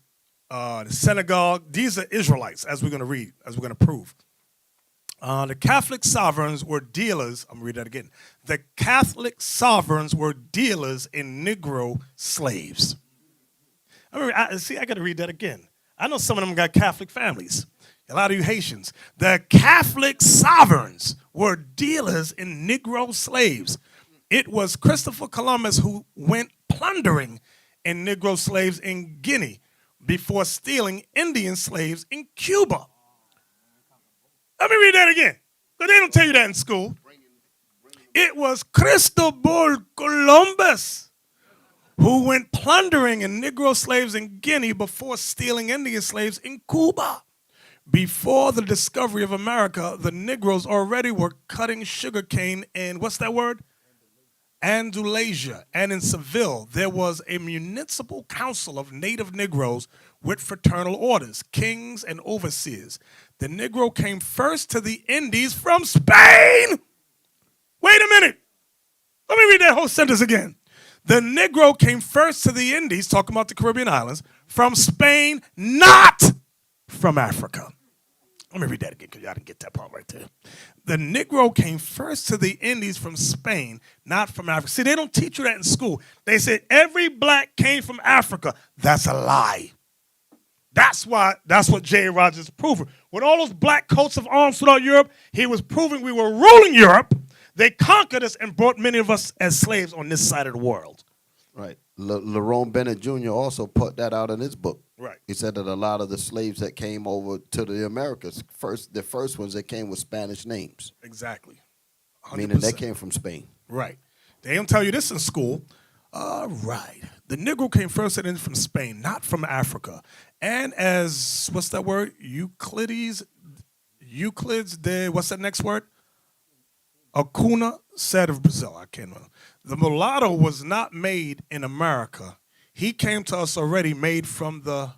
Senegal, these are Israelites, as we're going to read, as we're going to prove. The Catholic sovereigns were dealers. I'm going to read that again. The Catholic sovereigns were dealers in Negro slaves. I got to read that again. I know some of them got Catholic families. A lot of you Haitians. The Catholic sovereigns were dealers in Negro slaves. It was Christopher Columbus who went plundering in Negro slaves in Guinea before stealing Indian slaves in Cuba. Let me read that again, because they don't tell you that in school. It was Cristobal Columbus who went plundering in Negro slaves in Guinea before stealing Indian slaves in Cuba. Before the discovery of America, the Negroes already were cutting sugarcane in, what's that word? Andalusia. And in Seville, there was a municipal council of native Negroes with fraternal orders, kings and overseers. The Negro came first to the Indies from Spain. Wait a minute. Let me read that whole sentence again. The Negro came first to the Indies, talking about the Caribbean islands, from Spain, not from Africa. Let me read that again, because y'all didn't get that part right there. The Negro came first to the Indies from Spain, not from Africa. See, they don't teach you that in school. They said every black came from Africa. That's a lie. That's what J. Rogers proved. With all those black coats of arms throughout Europe, he was proving we were ruling Europe. They conquered us and brought many of us as slaves on this side of the world. Right. Lerone Bennett Jr. also put that out in his book. Right. He said that a lot of the slaves that came over to the Americas, the first ones that came with Spanish names. Exactly. 100%. Meaning they came from Spain. Right. They don't tell you this in school. All right. The Negro came first and then from Spain, not from Africa. And as, what's that word? Euclides, what's that next word? Acuna said of Brazil. I can't remember. The mulatto was not made in America. He came to us already made from the,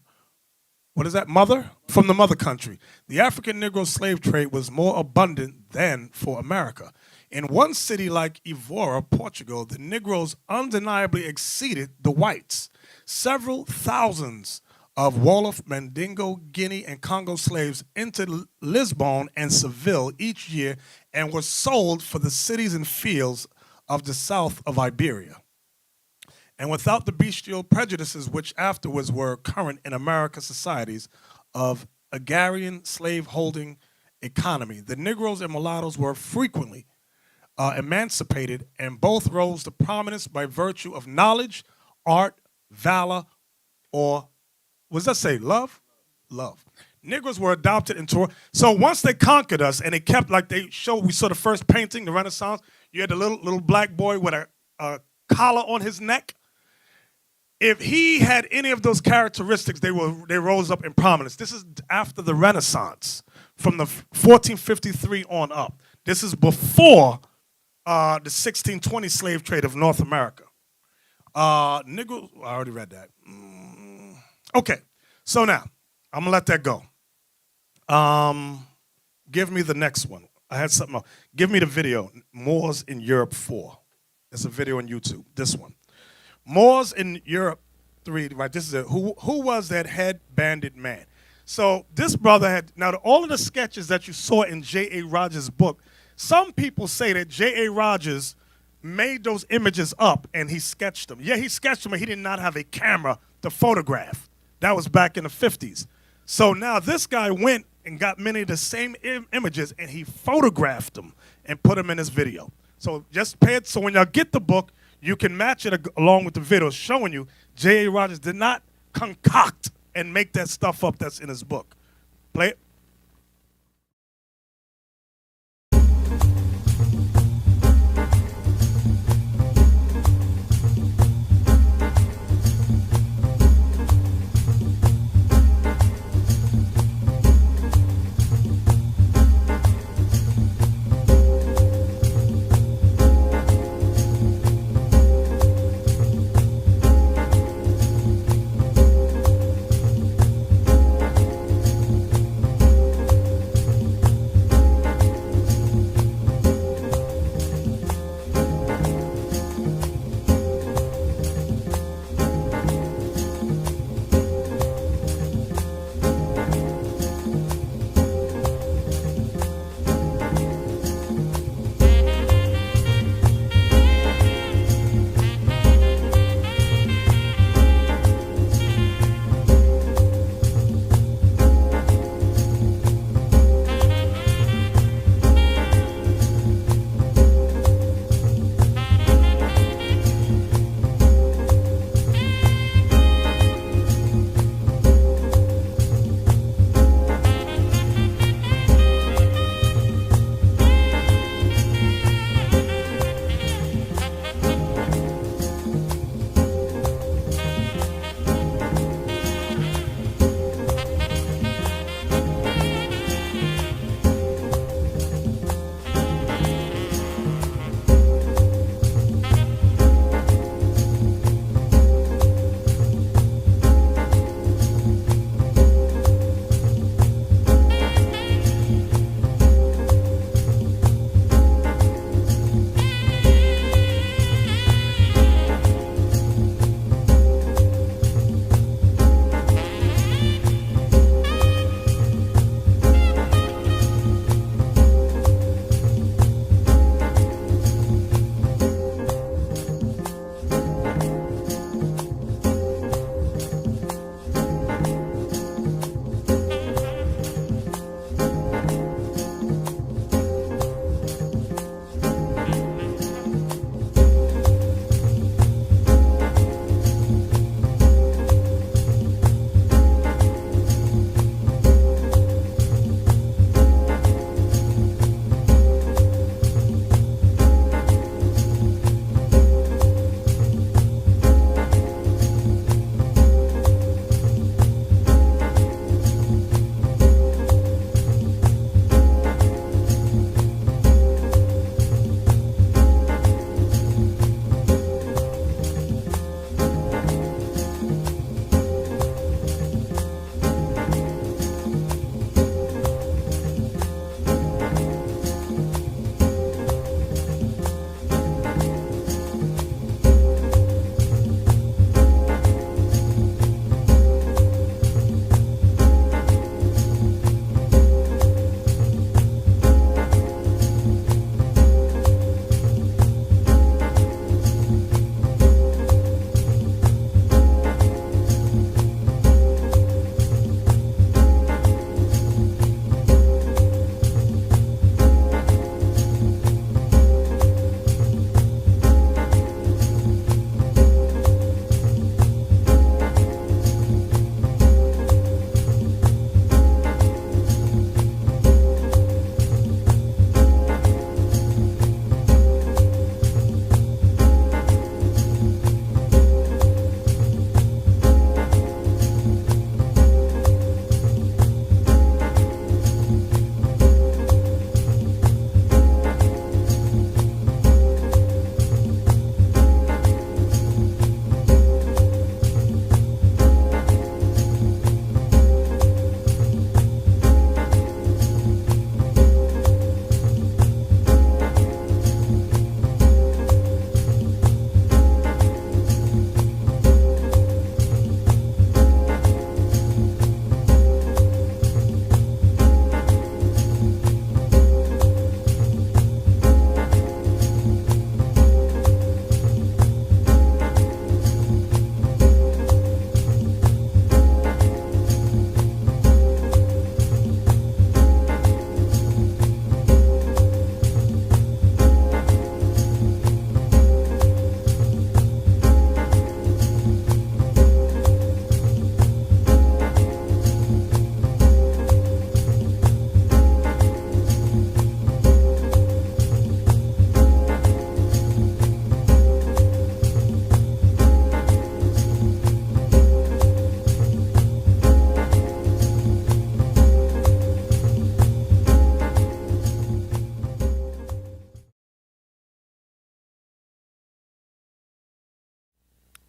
what is that, mother? From the mother country. The African Negro slave trade was more abundant than for America. In one city like Evora, Portugal, the Negroes undeniably exceeded the whites. Several thousands of Wolof, Mandingo, Guinea, and Congo slaves entered Lisbon and Seville each year and were sold for the cities and fields of the south of Iberia. And without the bestial prejudices which afterwards were current in American societies of agrarian slave-holding economy, the Negroes and mulattoes were frequently emancipated, and both rose to prominence by virtue of knowledge, art, valor, or, what does that say, love? Love. Negroes were adopted into, so once they conquered us, and they kept, like they showed, we saw the first painting, the Renaissance, you had the little black boy with a collar on his neck. If he had any of those characteristics, they rose up in prominence. This is after the Renaissance, from the 1453 on up. This is before the 1620 slave trade of North America. Negroes, I already read that. Okay, so now, I'm gonna let that go. Give me the next one. I had something else. Give me the video, Moors in Europe 4. It's a video on YouTube, this one. Moors in Europe 3, right, this is it. Who was that head-banded man? So this brother had, now all of the sketches that you saw in J.A. Rogers' book, some people say that J.A. Rogers made those images up and he sketched them. Yeah, he sketched them, but he did not have a camera to photograph. That was back in the 50s. So now this guy went and got many of the same images and he photographed them and put them in his video. So just pay it, so when y'all get the book, you can match it along with the video showing you J.A. Rogers did not concoct and make that stuff up that's in his book. Play it.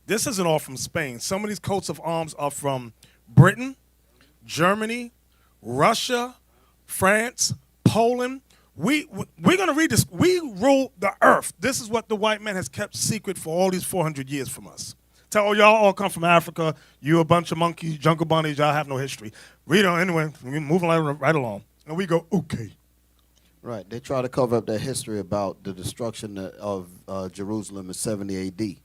This isn't all from Spain. Some of these coats of arms are from Britain, Germany, Russia, France, Poland. We're going to read this. We rule the earth. This is what the white man has kept secret for all these 400 years from us. Tell y'all all come from Africa. You a bunch of monkeys, jungle bunnies. Y'all have no history. Read on anyway. We're moving right along. And we go, okay. Right. They try to cover up their history about the destruction of Jerusalem in 70 AD.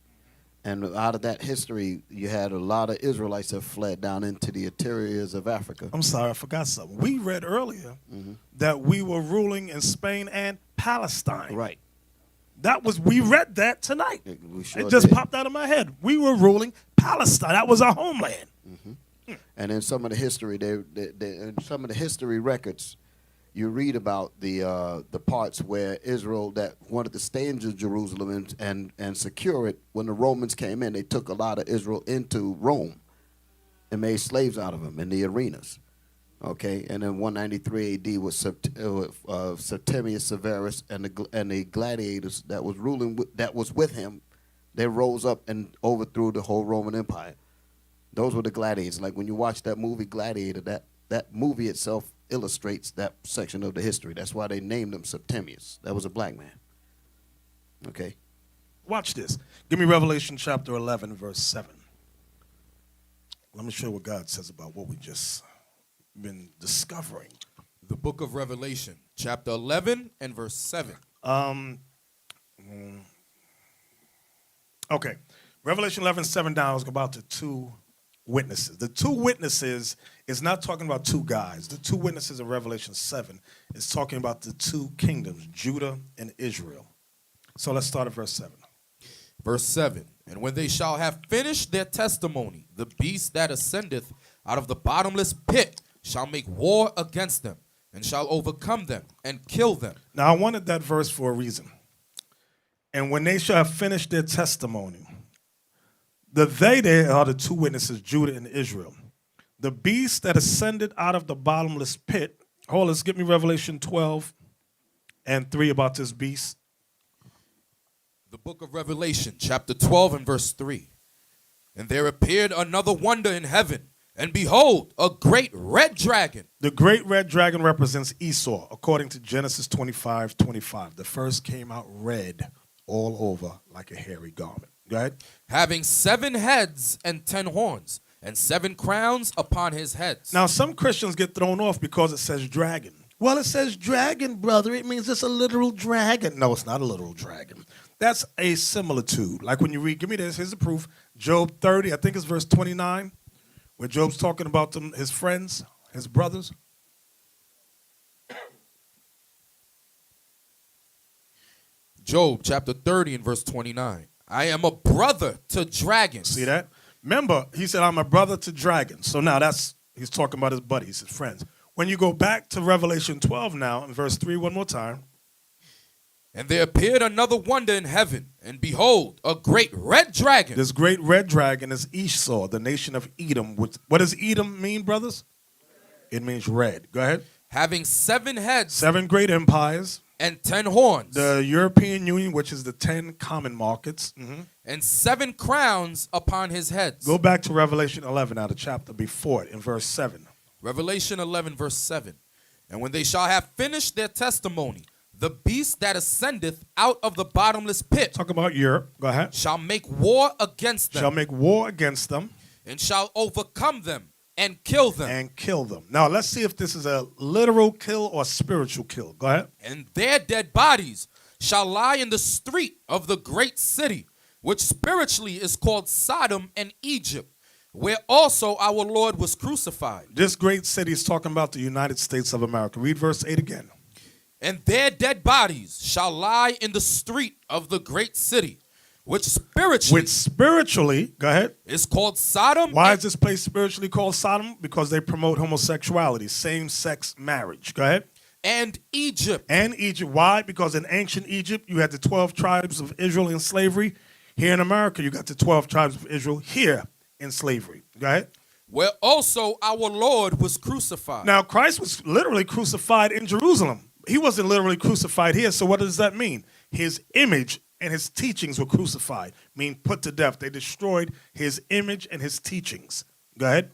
And out of that history, you had a lot of Israelites that fled down into the interiors of Africa. I'm sorry, I forgot something. We read earlier that we were ruling in Spain and Palestine. Right. We read that tonight. We sure it just did. popped out of my head. We were ruling Palestine. That was our homeland. And in some of the history, in some of the history records, you read about the parts where Israel that wanted to stay in Jerusalem and secure it. When the Romans came in, they took a lot of Israel into Rome and made slaves out of them in the arenas. Okay, and in 193 AD was Septimius Severus and the gladiators that was ruling that was with him. They rose up and overthrew the whole Roman Empire. Those were the gladiators. Like when you watch that movie Gladiator, that movie itself illustrates that section of the history. That's why they named him Septimius. That was a black man. Okay. Watch this. Give me Revelation chapter 11, verse 7. Let me show you what God says about what we just been discovering. The book of Revelation, chapter 11 and verse 7. Okay. Revelation 11, 7 down is about the two witnesses. The two witnesses is not talking about two guys. The two witnesses in Revelation 7 is talking about the two kingdoms, Judah and Israel. So let's start at verse 7. Verse 7. And when they shall have finished their testimony, the beast that ascendeth out of the bottomless pit shall make war against them, and shall overcome them, and kill them. Now I wanted that verse for a reason. And when they shall have finished their testimony, they are the two witnesses, Judah and Israel. The beast that ascended out of the bottomless pit. Hold on, let's get me Revelation 12 and 3 about this beast. The book of Revelation, chapter 12 and verse 3. And there appeared another wonder in heaven, and behold, a great red dragon. The great red dragon represents Esau, according to Genesis 25:25. The first came out red all over like a hairy garment. Go ahead. Having 7 heads and 10 horns, and 7 crowns upon his heads. Now, some Christians get thrown off because it says dragon. Well, it says dragon, brother. It means it's a literal dragon. No, it's not a literal dragon. That's a similitude. Like when you read, give me this, here's the proof. Job 30, I think it's verse 29, where Job's talking about them, his friends, his brothers. Job chapter 30 and verse 29. I am a brother to dragons. See that? Remember, he said, I'm a brother to dragons. So now he's talking about his buddies, his friends. When you go back to Revelation 12 now, in verse 3 one more time. And there appeared another wonder in heaven, and behold, a great red dragon. This great red dragon is Esau, the nation of Edom. What does Edom mean, brothers? It means red. Go ahead. Having 7 heads. 7 great empires. And 10 horns. The European Union, which is the 10 common markets. And 7 crowns upon his heads. Go back to Revelation 11, now the chapter before it, in verse 7. Revelation 11, verse 7. And when they shall have finished their testimony, the beast that ascendeth out of the bottomless pit. Talk about Europe. Go ahead. Shall make war against them. Shall make war against them. And shall overcome them and kill them. And kill them. Now let's see if this is a literal kill or spiritual kill. Go ahead. And their dead bodies shall lie in the street of the great city, which spiritually is called Sodom and Egypt, where also our Lord was crucified. This great city is talking about the United States of America. Read verse 8 again. And their dead bodies shall lie in the street of the great city, which spiritually, go ahead, is called Sodom. Why is this place spiritually called Sodom? Because they promote homosexuality, same-sex marriage. Go ahead. And Egypt. And Egypt. Why? Because in ancient Egypt, you had the 12 tribes of Israel in slavery. Here in America, you got the 12 tribes of Israel here in slavery. Go ahead. Where also our Lord was crucified. Now, Christ was literally crucified in Jerusalem. He wasn't literally crucified here, so what does that mean? His image and his teachings were crucified, meaning put to death. They destroyed his image and his teachings. Go ahead.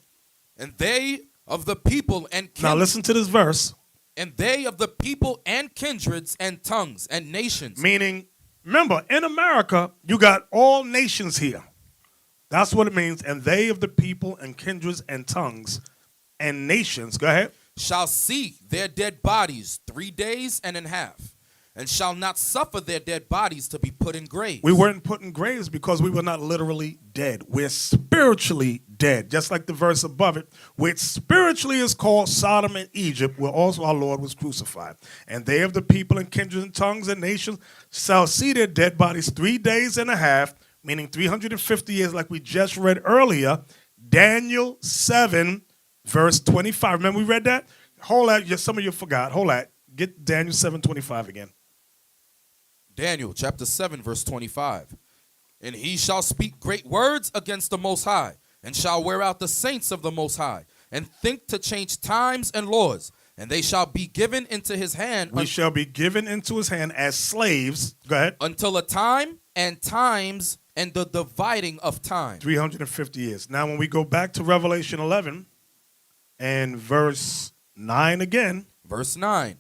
And they of the people and Now listen to this verse. And they of the people and kindreds and tongues and nations. Meaning, remember, in America, you got all nations here. That's what it means. And they of the people and kindreds and tongues and nations, go ahead, shall see their dead bodies 3 days and a half, and shall not suffer their dead bodies to be put in graves. We weren't put in graves because we were not literally dead. We're spiritually dead. Just like the verse above it, which spiritually is called Sodom and Egypt, where also our Lord was crucified. And they of the people and kindreds and tongues and nations shall see their dead bodies 3 days and a half, meaning 350 years, like we just read earlier. Daniel 7, verse 25. Remember we read that? Hold that. Some of you forgot. Hold that. Get Daniel 7:25 again. Daniel chapter 7, verse 25. And he shall speak great words against the Most High, and shall wear out the saints of the Most High, and think to change times and laws, and they shall be given into his hand. We shall be given into his hand as slaves. Go ahead. Until a time and times and the dividing of time. 350 years. Now when we go back to Revelation 11 and verse 9 again. Verse 9.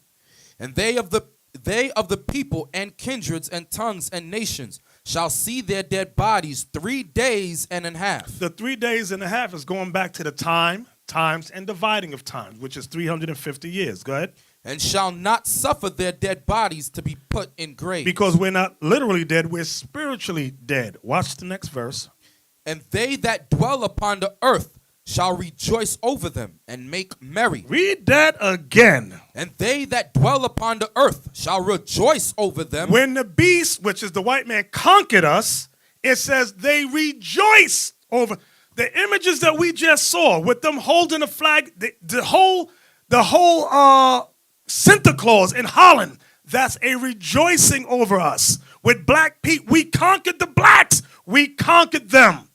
And they of the people and kindreds and tongues and nations shall see their dead bodies 3 days and a half. The 3 days and a half is going back to the times, and dividing of times, which is 350 years. Go ahead. And shall not suffer their dead bodies to be put in graves. Because we're not literally dead, we're spiritually dead. Watch the next verse. And they that dwell upon the earth shall rejoice over them and make merry. Read that again. And they that dwell upon the earth shall rejoice over them. When the beast, which is the white man, conquered us, it says they rejoice over the images that we just saw with them holding a flag. The whole Santa Claus in Holland, that's a rejoicing over us. With Black Pete, we conquered the blacks. We conquered them.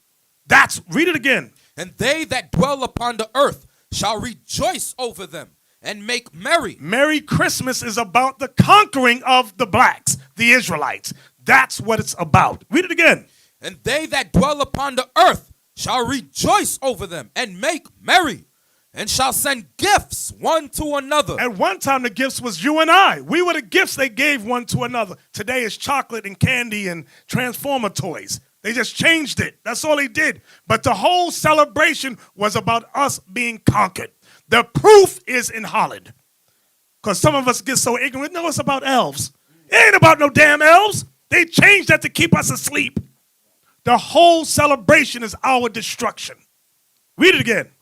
Read it again. And they that dwell upon the earth shall rejoice over them and make merry. Merry Christmas is about the conquering of the blacks, the Israelites. That's what it's about. Read it again. And they that dwell upon the earth shall rejoice over them and make merry, and shall send gifts one to another. At one time, the gifts was you and I. We were the gifts they gave one to another. Today is chocolate and candy and Transformer toys. They just changed it. That's all they did. But the whole celebration was about us being conquered. The proof is in Holland. Because some of us get so ignorant. No, it's about elves. It ain't about no damn elves. They changed that to keep us asleep. The whole celebration is our destruction. Read it again.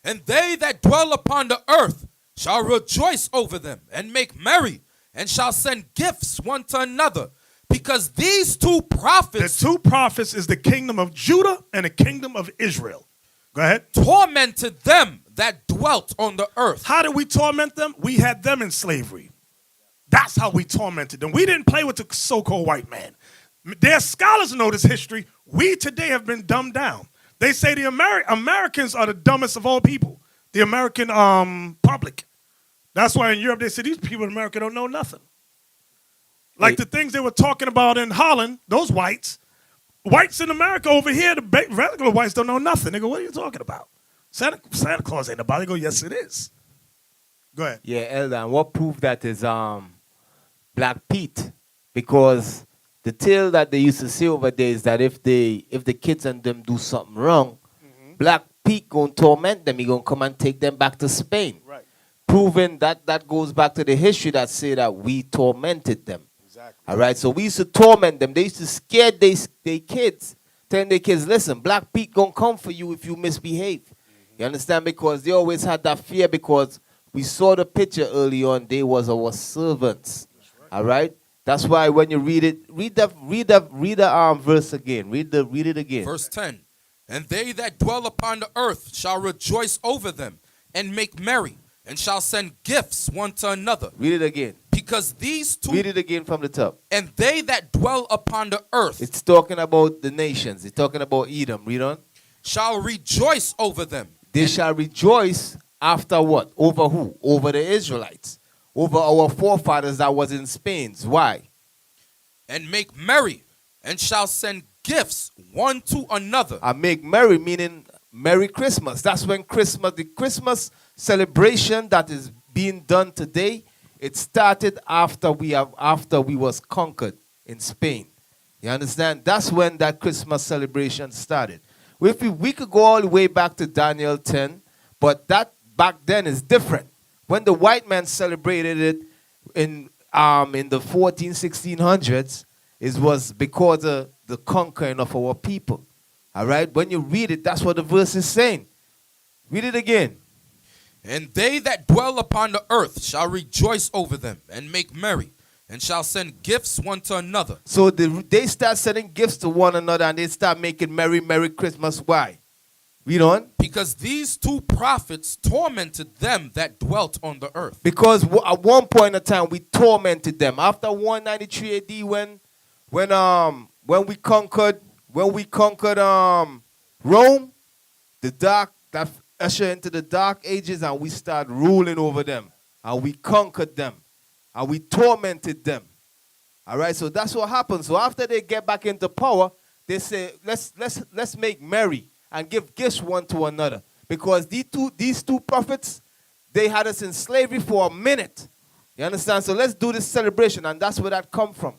And they that dwell upon the earth shall rejoice over them and make merry, and shall send gifts one to another. Because these two prophets... The two prophets is the kingdom of Judah and the kingdom of Israel. Go ahead. Tormented them that dwelt on the earth. How did we torment them? We had them in slavery. That's how we tormented them. We didn't play with the so-called white man. Their scholars know this history. We today have been dumbed down. They say the Americans are the dumbest of all people. The American public. That's why in Europe they say these people in America don't know nothing. Like the things they were talking about in Holland, those whites in America over here, the regular whites don't know nothing. They go, what are you talking about? Santa Claus ain't about it. They go, yes, it is. Go ahead. Yeah, Elder, and what proof that is Black Pete? Because the tale that they used to say over there is that if the kids and them do something wrong, Black Pete gonna torment them. He gonna come and take them back to Spain. Right. Proving that goes back to the history that say that we tormented them. Exactly. All right, so we used to torment them. They used to scare their kids, telling their kids, listen, Black Pete gonna come for you if you misbehave. You understand? Because they always had that fear, because we saw the picture early on. They was our servants. Right. All right. That's why when you read it, read the verse again. Read it again. Verse 10. And they that dwell upon the earth shall rejoice over them and make merry, and shall send gifts one to another. Read it again. Because these two... Read it again from the top. And they that dwell upon the earth... It's talking about the nations. It's talking about Edom. Read on. ...shall rejoice over them. They shall rejoice after what? Over who? Over the Israelites. Over our forefathers that was in Spain. Why? And make merry, and shall send gifts one to another. And make merry, meaning Merry Christmas. That's when the Christmas celebration that is being done today, it started after we was conquered in Spain. You understand? That's when that Christmas celebration started. We could go all the way back to Daniel 10, but that back then is different. When the white man celebrated it in the 1600s, it was because of the conquering of our people. All right? When you read it, that's what the verse is saying. Read it again. And they that dwell upon the earth shall rejoice over them and make merry, and shall send gifts one to another. So they start sending gifts to one another, and they start making merry Christmas. Why? Read on. Because these two prophets tormented them that dwelt on the earth. Because at one point in time we tormented them. After 193 AD, when we conquered Rome, that usher into the dark ages, and we start ruling over them, and we conquered them, and we tormented them. All right, so that's what happens. So after they get back into power, they say, let's make merry and give gifts one to another, because these two prophets, they had us in slavery for a minute. You understand? So let's do this celebration, and that's where that come from.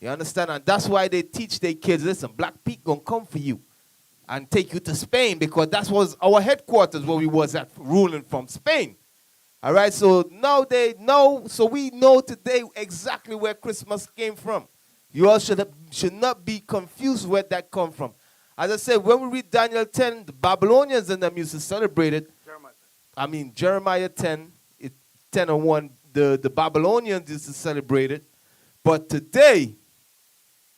You understand? And that's why they teach their kids, listen, Black Pete gonna come for you and take you to Spain, because that was our headquarters where we was at, ruling from Spain. All right, so now they know, so we know today exactly where Christmas came from. You all should not be confused where that come from. As I said, when we read Daniel 10, the Babylonians and them used to celebrate it. Jeremiah 10, 10 and 1, the Babylonians used to celebrate it. But today,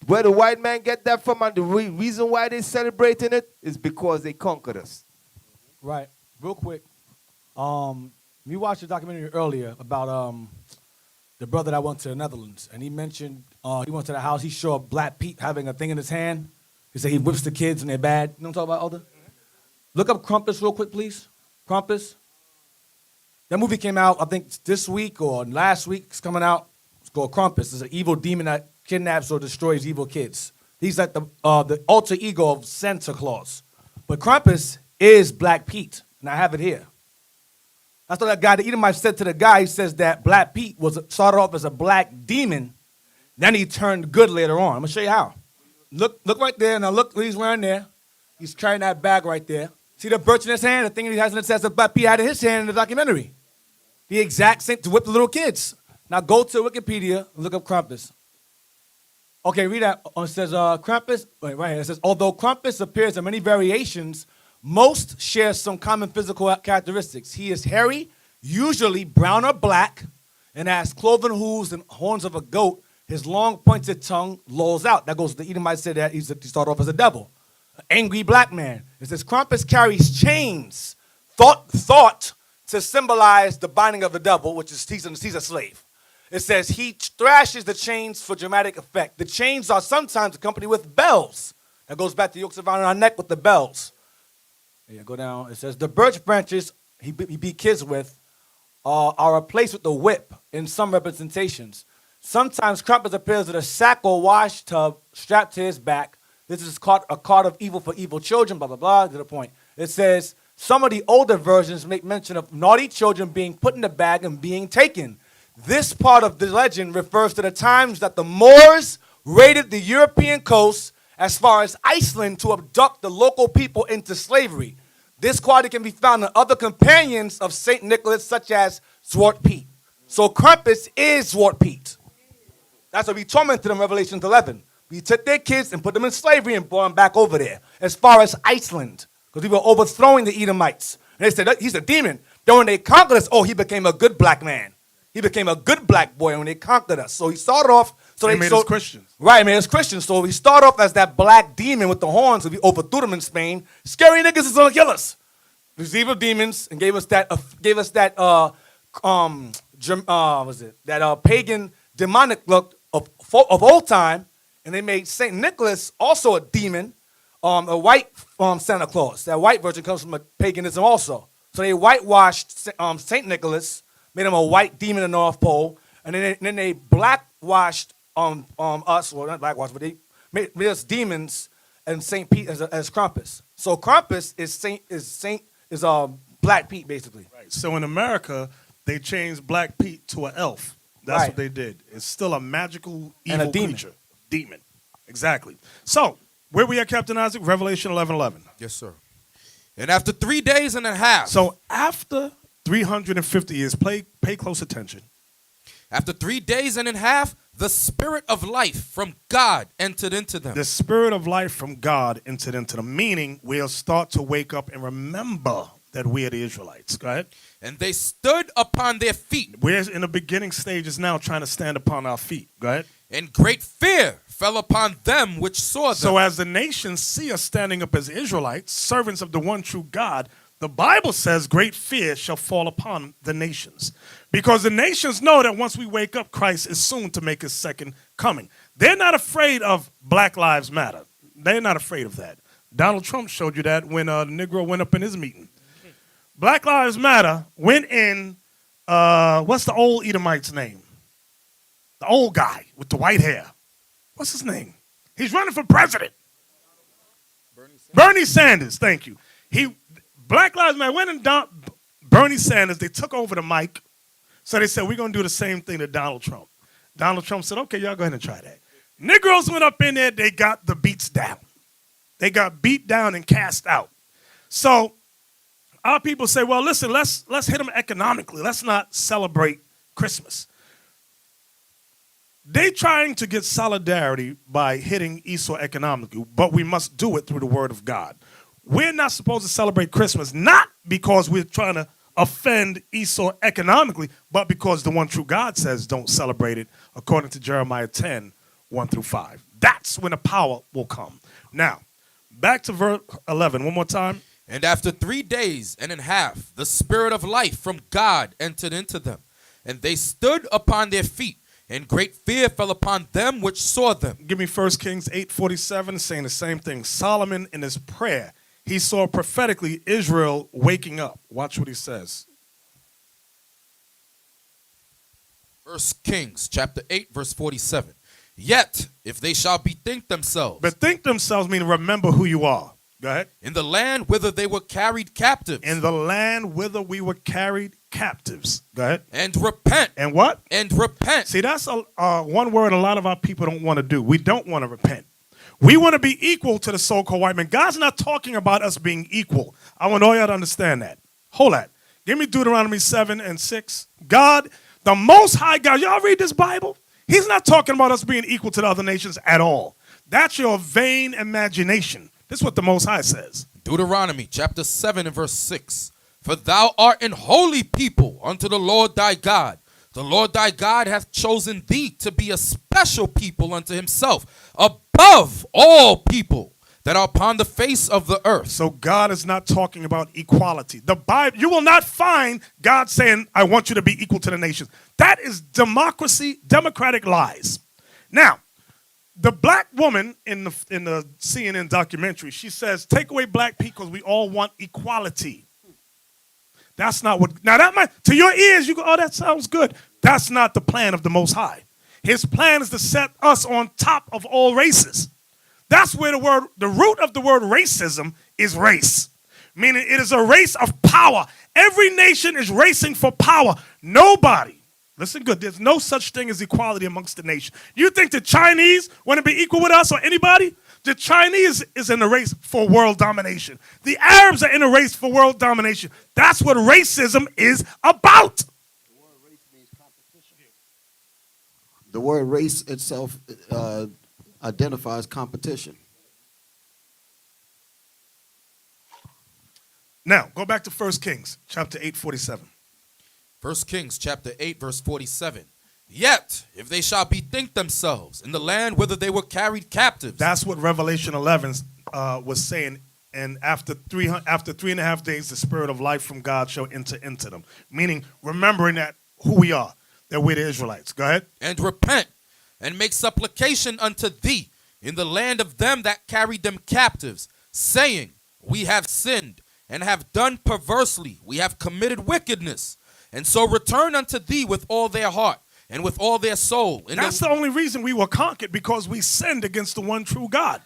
where the white man get that from, and the reason why they celebrating it is because they conquered us. Right. Real quick. We watched a documentary earlier about the brother that went to the Netherlands, and he mentioned he went to the house, he saw Black Pete having a thing in his hand. He said he whips the kids and they're bad. You know what I'm talking about, Elder? Look up Krampus real quick, please. Krampus. That movie came out, I think, this week or last week. It's coming out. It's called Krampus. It's an evil demon that kidnaps or destroys evil kids. He's like the alter ego of Santa Claus. But Krampus is Black Pete, and I have it here. That's what that guy, the Edomite, said to the guy. He says that Black Pete started off as a black demon, then he turned good later on. I'm gonna show you how. Look right there. Now look what he's wearing there. He's carrying that bag right there. See the birch in his hand? The thing he has in it says that Black Pete had in his hand in the documentary. The exact same to whip the little kids. Now go to Wikipedia and look up Krampus. Okay, read that. It says Krampus, right here. It says, although Krampus appears in many variations, most share some common physical characteristics. He is hairy, usually brown or black, and has cloven hooves and horns of a goat. His long pointed tongue lolls out. That goes to the Edomite said that he started off as a devil. An angry black man. It says Krampus carries chains, thought to symbolize the binding of the devil, which is he's a slave. It says he thrashes the chains for dramatic effect. The chains are sometimes accompanied with bells. That goes back to yokes around our neck with the bells. Yeah, go down. It says the birch branches he beat kids with are replaced with the whip in some representations. Sometimes Krampus appears with a sack or wash tub strapped to his back. This is called a card of evil for evil children, blah, blah, blah, to the point. It says some of the older versions make mention of naughty children being put in the bag and being taken. This part of the legend refers to the times that the Moors raided the European coast as far as Iceland to abduct the local people into slavery. This quality can be found in other companions of St. Nicholas, such as Zwart Piet. So Krampus is Zwart Piet. That's what we tormented them in Revelation 11. We took their kids and put them in slavery and brought them back over there, as far as Iceland, because we were overthrowing the Edomites. And they said, he's a demon. Then when they conquered us, he became a good black man. He became a good black boy when they conquered us. So he started off. So they made us Christians. Right, made us Christians. So he started off as that black demon with the horns. So we overthrew them in Spain. Scary niggas is gonna kill us. These evil demons and gave us that pagan demonic look of old time, and they made Saint Nicholas also a demon, a white Santa Claus. That white version comes from paganism also. So they whitewashed Saint Nicholas, made him a white demon in the North Pole, and then they blackwashed us, well not blackwashed, but they made us demons and Saint Pete as Krampus. So Krampus is Black Pete basically. Right. So in America, they changed Black Pete to an elf. That's Right. what they did. It's still a magical And a evil demon. creature. Demon. Exactly. So where we at, Captain Isaac? Revelation 11:11. Yes, sir. And after 3 days and a half. So after 350 years, pay close attention. After 3 days and a half, the spirit of life from God entered into them. The spirit of life from God entered into them, meaning we'll start to wake up and remember that we are the Israelites. Go ahead. And they stood upon their feet. We're in the beginning stages now trying to stand upon our feet. Go ahead. And great fear fell upon them which saw them. So as the nations see us standing up as Israelites, servants of the one true God, the Bible says great fear shall fall upon the nations. Because the nations know that once we wake up, Christ is soon to make his second coming. They're not afraid of Black Lives Matter. They're not afraid of that. Donald Trump showed you that when a Negro went up in his meeting. Black Lives Matter went in, what's the old Edomite's name? The old guy with the white hair. What's his name? He's running for president. Bernie Sanders, thank you. Black Lives Matter went and Bernie Sanders, they took over the mic. So they said, we're going to do the same thing to Donald Trump. Donald Trump said, okay, y'all go ahead and try that. Negroes went up in there, they got the beats down. They got beat down and cast out. So our people say, well, listen, let's hit them economically. Let's not celebrate Christmas. They trying to get solidarity by hitting Esau economically, but we must do it through the word of God. We're not supposed to celebrate Christmas, not because we're trying to offend Esau economically, but because the one true God says don't celebrate it, according to Jeremiah 10, 1-5. That's when the power will come. Now, back to verse 11, one more time. And after 3 days and a half, the spirit of life from God entered into them. And they stood upon their feet, and great fear fell upon them which saw them. Give me 1 Kings 8:47, saying the same thing. Solomon in his prayer, he saw prophetically Israel waking up. Watch what he says. 1 Kings chapter 8, verse 47. Yet, if they shall bethink themselves. Bethink themselves meaning remember who you are. Go ahead. In the land whither they were carried captives. In the land whither we were carried captives. Go ahead. And repent. And what? And repent. See, that's one word a lot of our people don't want to do. We don't want to repent. We want to be equal to the so-called white man. God's not talking about us being equal. I want all y'all to understand that. Hold that. Give me Deuteronomy 7:6. God, the Most High God, y'all read this Bible? He's not talking about us being equal to the other nations at all. That's your vain imagination. This is what the Most High says. Deuteronomy chapter 7 and verse 6. For thou art an holy people unto the Lord thy God. The Lord thy God hath chosen thee to be a special people unto himself, above all people that are upon the face of the earth. So God is not talking about equality. The Bible, you will not find God saying, I want you to be equal to the nations. That is democracy, democratic lies. Now, the black woman in the CNN documentary, she says, take away black people because we all want equality. That's not what, now that might, to your ears, you go, oh, that sounds good. That's not the plan of the Most High. His plan is to set us on top of all races. That's where the root of the word racism is race. Meaning it is a race of power. Every nation is racing for power. Nobody, listen good, there's no such thing as equality amongst the nation. You think the Chinese want to be equal with us or anybody? The Chinese is in a race for world domination. The Arabs are in a race for world domination. That's what racism is about. The word race itself identifies competition. Now, go back to 1 Kings chapter 8:47. 1 Kings chapter 8 verse 47. Yet, if they shall bethink themselves in the land whither they were carried captives. That's what Revelation 11 was saying. And after 3.5 days, the spirit of life from God shall enter into them. Meaning, remembering that who we are, that we're the Israelites. Go ahead. And repent and make supplication unto thee in the land of them that carried them captives, saying, we have sinned and have done perversely. We have committed wickedness. And so return unto thee with all their heart, and with all their soul. That's the only reason we were conquered, because we sinned against the one true God.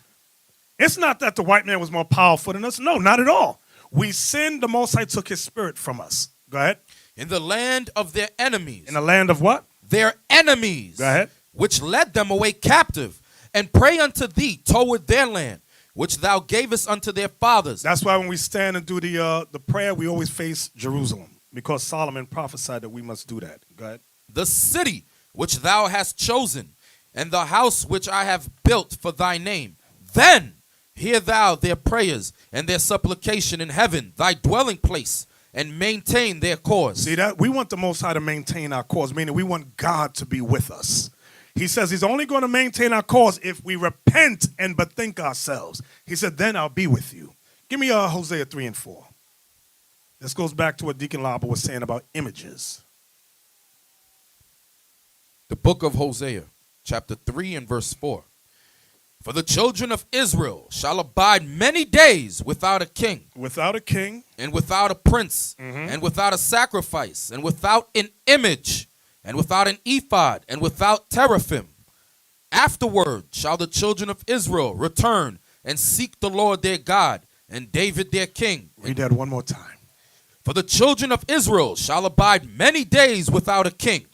It's not that the white man was more powerful than us. No, not at all. We sinned. The Most High took his spirit from us. Go ahead. In the land of their enemies. In the land of what? Their enemies. Go ahead. Which led them away captive, and pray unto thee toward their land, which thou gavest unto their fathers. That's why when we stand and do the prayer, we always face Jerusalem, because Solomon prophesied that we must do that. Go ahead. The city which thou hast chosen, and the house which I have built for thy name. Then hear thou their prayers and their supplication in heaven, thy dwelling place, and maintain their cause. See that? We want the Most High to maintain our cause, meaning we want God to be with us. He says he's only going to maintain our cause if we repent and bethink ourselves. He said, then I'll be with you. Give me Hosea 3 and 4. This goes back to what Deacon Laba was saying about images. The book of Hosea, chapter 3 and verse 4. For the children of Israel shall abide many days without a king. Without a king. And without a prince. And without a sacrifice. And without an image. And without an ephod. And without teraphim. Afterward shall the children of Israel return and seek the Lord their God and David their king. Read that one more time. For the children of Israel shall abide many days without a king.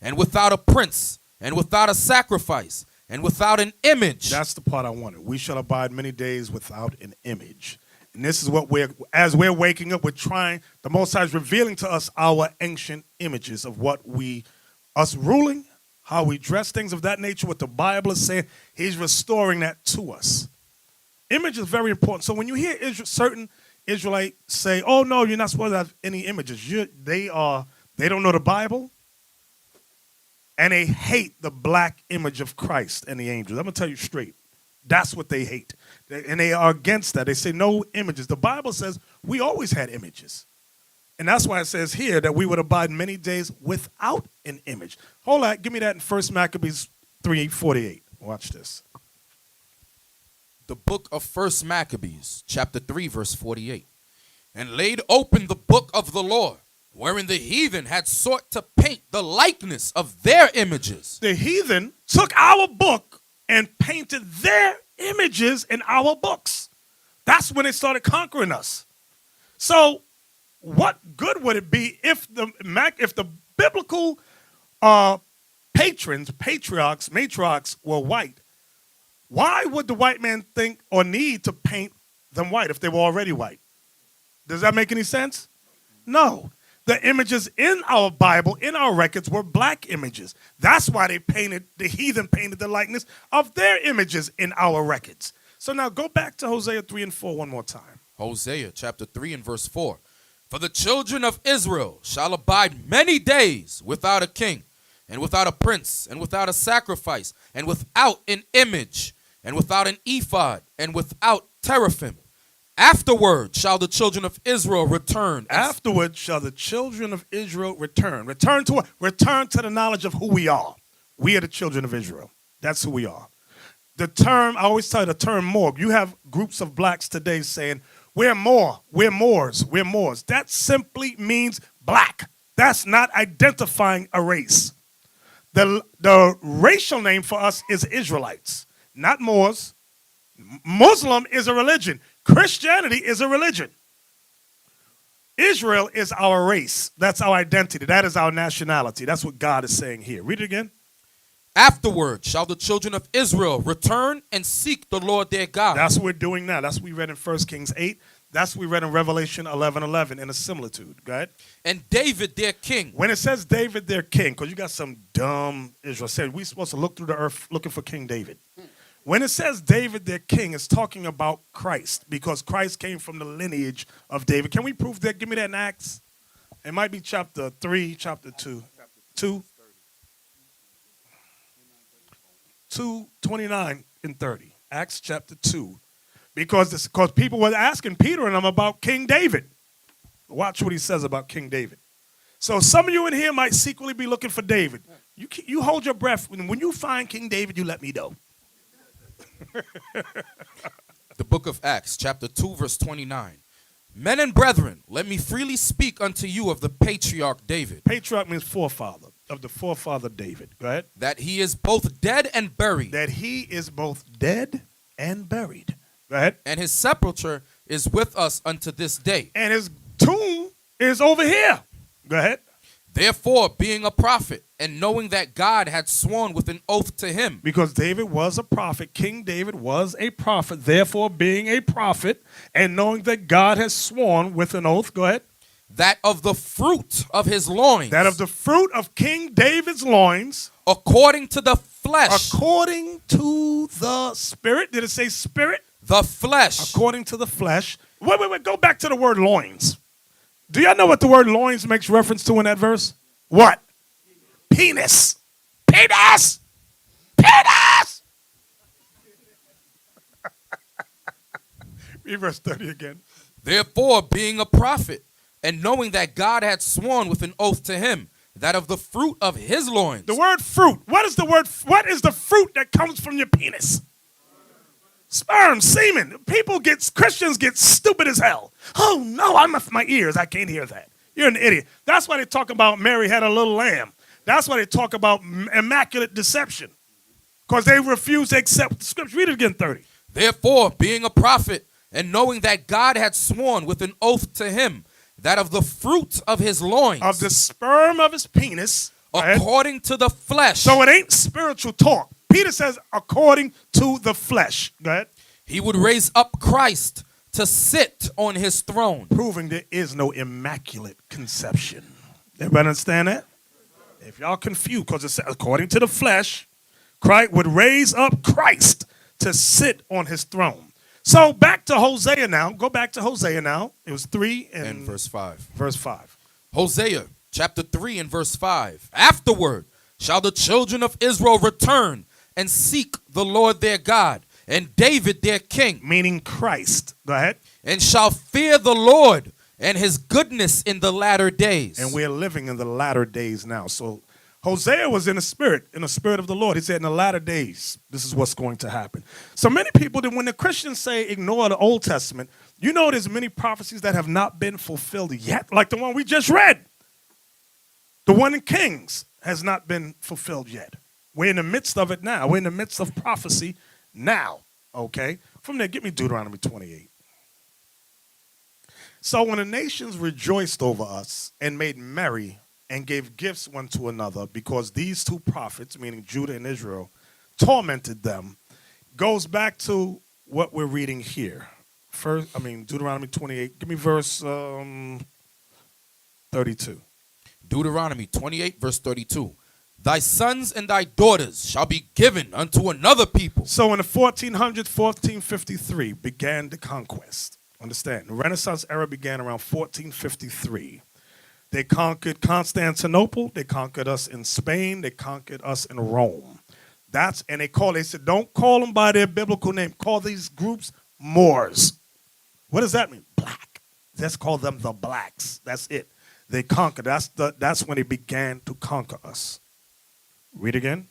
And without a prince. And without a sacrifice. And without an image. That's the part I wanted. We shall abide many days without an image. And this is what as we're waking up, we're trying, the Most High is revealing to us our ancient images of what us ruling, how we dress, things of that nature, what the Bible is saying. He's restoring that to us. Image is very important. So when you hear certain Israelites say, oh no, you're not supposed to have any images. They don't know the Bible. And they hate the black image of Christ and the angels. I'm going to tell you straight. That's what they hate. And they are against that. They say no images. The Bible says we always had images. And that's why it says here that we would abide many days without an image. Hold on. Give me that in 1 Maccabees 3:48. Watch this. The book of 1 Maccabees, chapter 3, verse 48. And laid open the book of the law, wherein the heathen had sought to paint the likeness of their images. The heathen took our book and painted their images in our books. That's when they started conquering us. So what good would it be if the biblical patriarchs, matriarchs were white? Why would the white man think or need to paint them white if they were already white? Does that make any sense? No. The images in our Bible, in our records, were black images. That's why the heathen painted the likeness of their images in our records. So now go back to Hosea 3 and 4 one more time. Hosea chapter 3 and verse 4. For the children of Israel shall abide many days without a king, and without a prince, and without a sacrifice, and without an image, and without an ephod, and without teraphim. Afterward shall the children of Israel return. Afterward shall the children of Israel return. Return to what? Return to the knowledge of who we are. We are the children of Israel. That's who we are. The term, I always tell you the term Moor. You have groups of blacks today saying, we're Moor, we're Moors, we're Moors. That simply means black. That's not identifying a race. The racial name for us is Israelites, not Moors. Muslim is a religion. Christianity is a religion. Israel is our race. That's our identity. That is our nationality. That's what God is saying here. Read it again. Afterward shall the children of Israel return and seek the Lord their God. That's what we're doing now. That's what we read in 1 Kings 8. That's what we read in Revelation 11:11 in a similitude. Go ahead. And David their king. When it says David their king, because you got some dumb Israel saying we're supposed to look through the earth looking for King David. When it says David their king, it's talking about Christ, because Christ came from the lineage of David. Can we prove that? Give me that in Acts. It might be chapter 3, chapter 2. 29 and 30. Acts chapter 2. Because people were asking Peter and them about King David. Watch what he says about King David. So some of you in here might secretly be looking for David. You hold your breath. When you find King David, you let me know. The book of Acts, chapter 2, verse 29. Men and brethren, let me freely speak unto you of the patriarch David. Patriarch means forefather. of the forefather David. Go ahead. That he is both dead and buried. That he is both dead and buried. Go ahead. And his sepulture is with us unto this day. And his tomb is over here. Go ahead. Therefore, being a prophet, and knowing that God had sworn with an oath to him. Because David was a prophet. King David was a prophet. Therefore, being a prophet, and knowing that God has sworn with an oath. Go ahead. That of the fruit of his loins. That of the fruit of King David's loins. According to the flesh. According to the spirit. Did it say spirit? The flesh. According to the flesh. Wait. Go back to the word loins. Do y'all know what the word loins makes reference to in that verse? What? Penis. Penis. Penis. Read verse 30 again. Therefore, being a prophet, and knowing that God had sworn with an oath to him, that of the fruit of his loins. The word fruit. What is the word? What is the fruit that comes from your penis? Sperm, semen. Christians get stupid as hell. Oh no, I'm off my ears. I can't hear that. You're an idiot. That's why they talk about Mary had a little lamb. That's why they talk about immaculate deception. Because they refuse to accept the scripture. Read it again, 30. Therefore, being a prophet, and knowing that God had sworn with an oath to him, that of the fruit of his loins. Of the sperm of his penis. According to the flesh. So it ain't spiritual talk. Peter says, according to the flesh. Go ahead. He would raise up Christ to sit on his throne. Proving there is no immaculate conception. Everybody understand that? If y'all confused, because it says, according to the flesh, Christ would raise up Christ to sit on his throne. So back to Hosea now. Go back to Hosea now. It was 3 and verse 5. Verse 5. Hosea chapter 3 and verse 5. Afterward shall the children of Israel return and seek the Lord their God, and David their king. Meaning Christ. Go ahead. And shall fear the Lord and his goodness in the latter days. And we're living in the latter days now. So Hosea was in the spirit of the Lord. He said in the latter days, this is what's going to happen. So many people, when the Christians say ignore the Old Testament, you know there's many prophecies that have not been fulfilled yet, like the one we just read. The one in Kings has not been fulfilled yet. We're in the midst of it now. We're in the midst of prophecy now, okay? From there, give me Deuteronomy 28. So when the nations rejoiced over us and made merry and gave gifts one to another, because these two prophets, meaning Judah and Israel, tormented them, goes back to what we're reading here. Deuteronomy 28. Give me verse 32. Deuteronomy 28, verse 32. Thy sons and thy daughters shall be given unto another people. So in the 1400s, 1453 began the conquest. Understand, the Renaissance era began around 1453. They conquered Constantinople. They conquered us in Spain. They conquered us in Rome. They said, don't call them by their biblical name. Call these groups Moors. What does that mean? Black. Let's call them the blacks. That's it. They conquered. That's when they began to conquer us. Read again.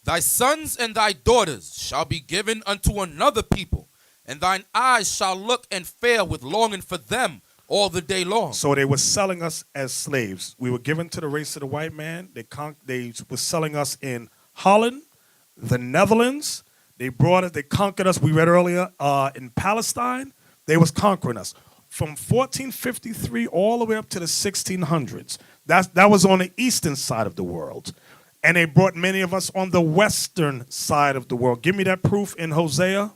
Thy sons and thy daughters shall be given unto another people, and thine eyes shall look and fare with longing for them all the day long. So they were selling us as slaves. We were given to the race of the white man. They were selling us in Holland, the Netherlands. They conquered us. We read earlier in Palestine. They was conquering us. From 1453 all the way up to the 1600s. That was on the eastern side of the world. And they brought many of us on the western side of the world. Give me that proof in Hosea.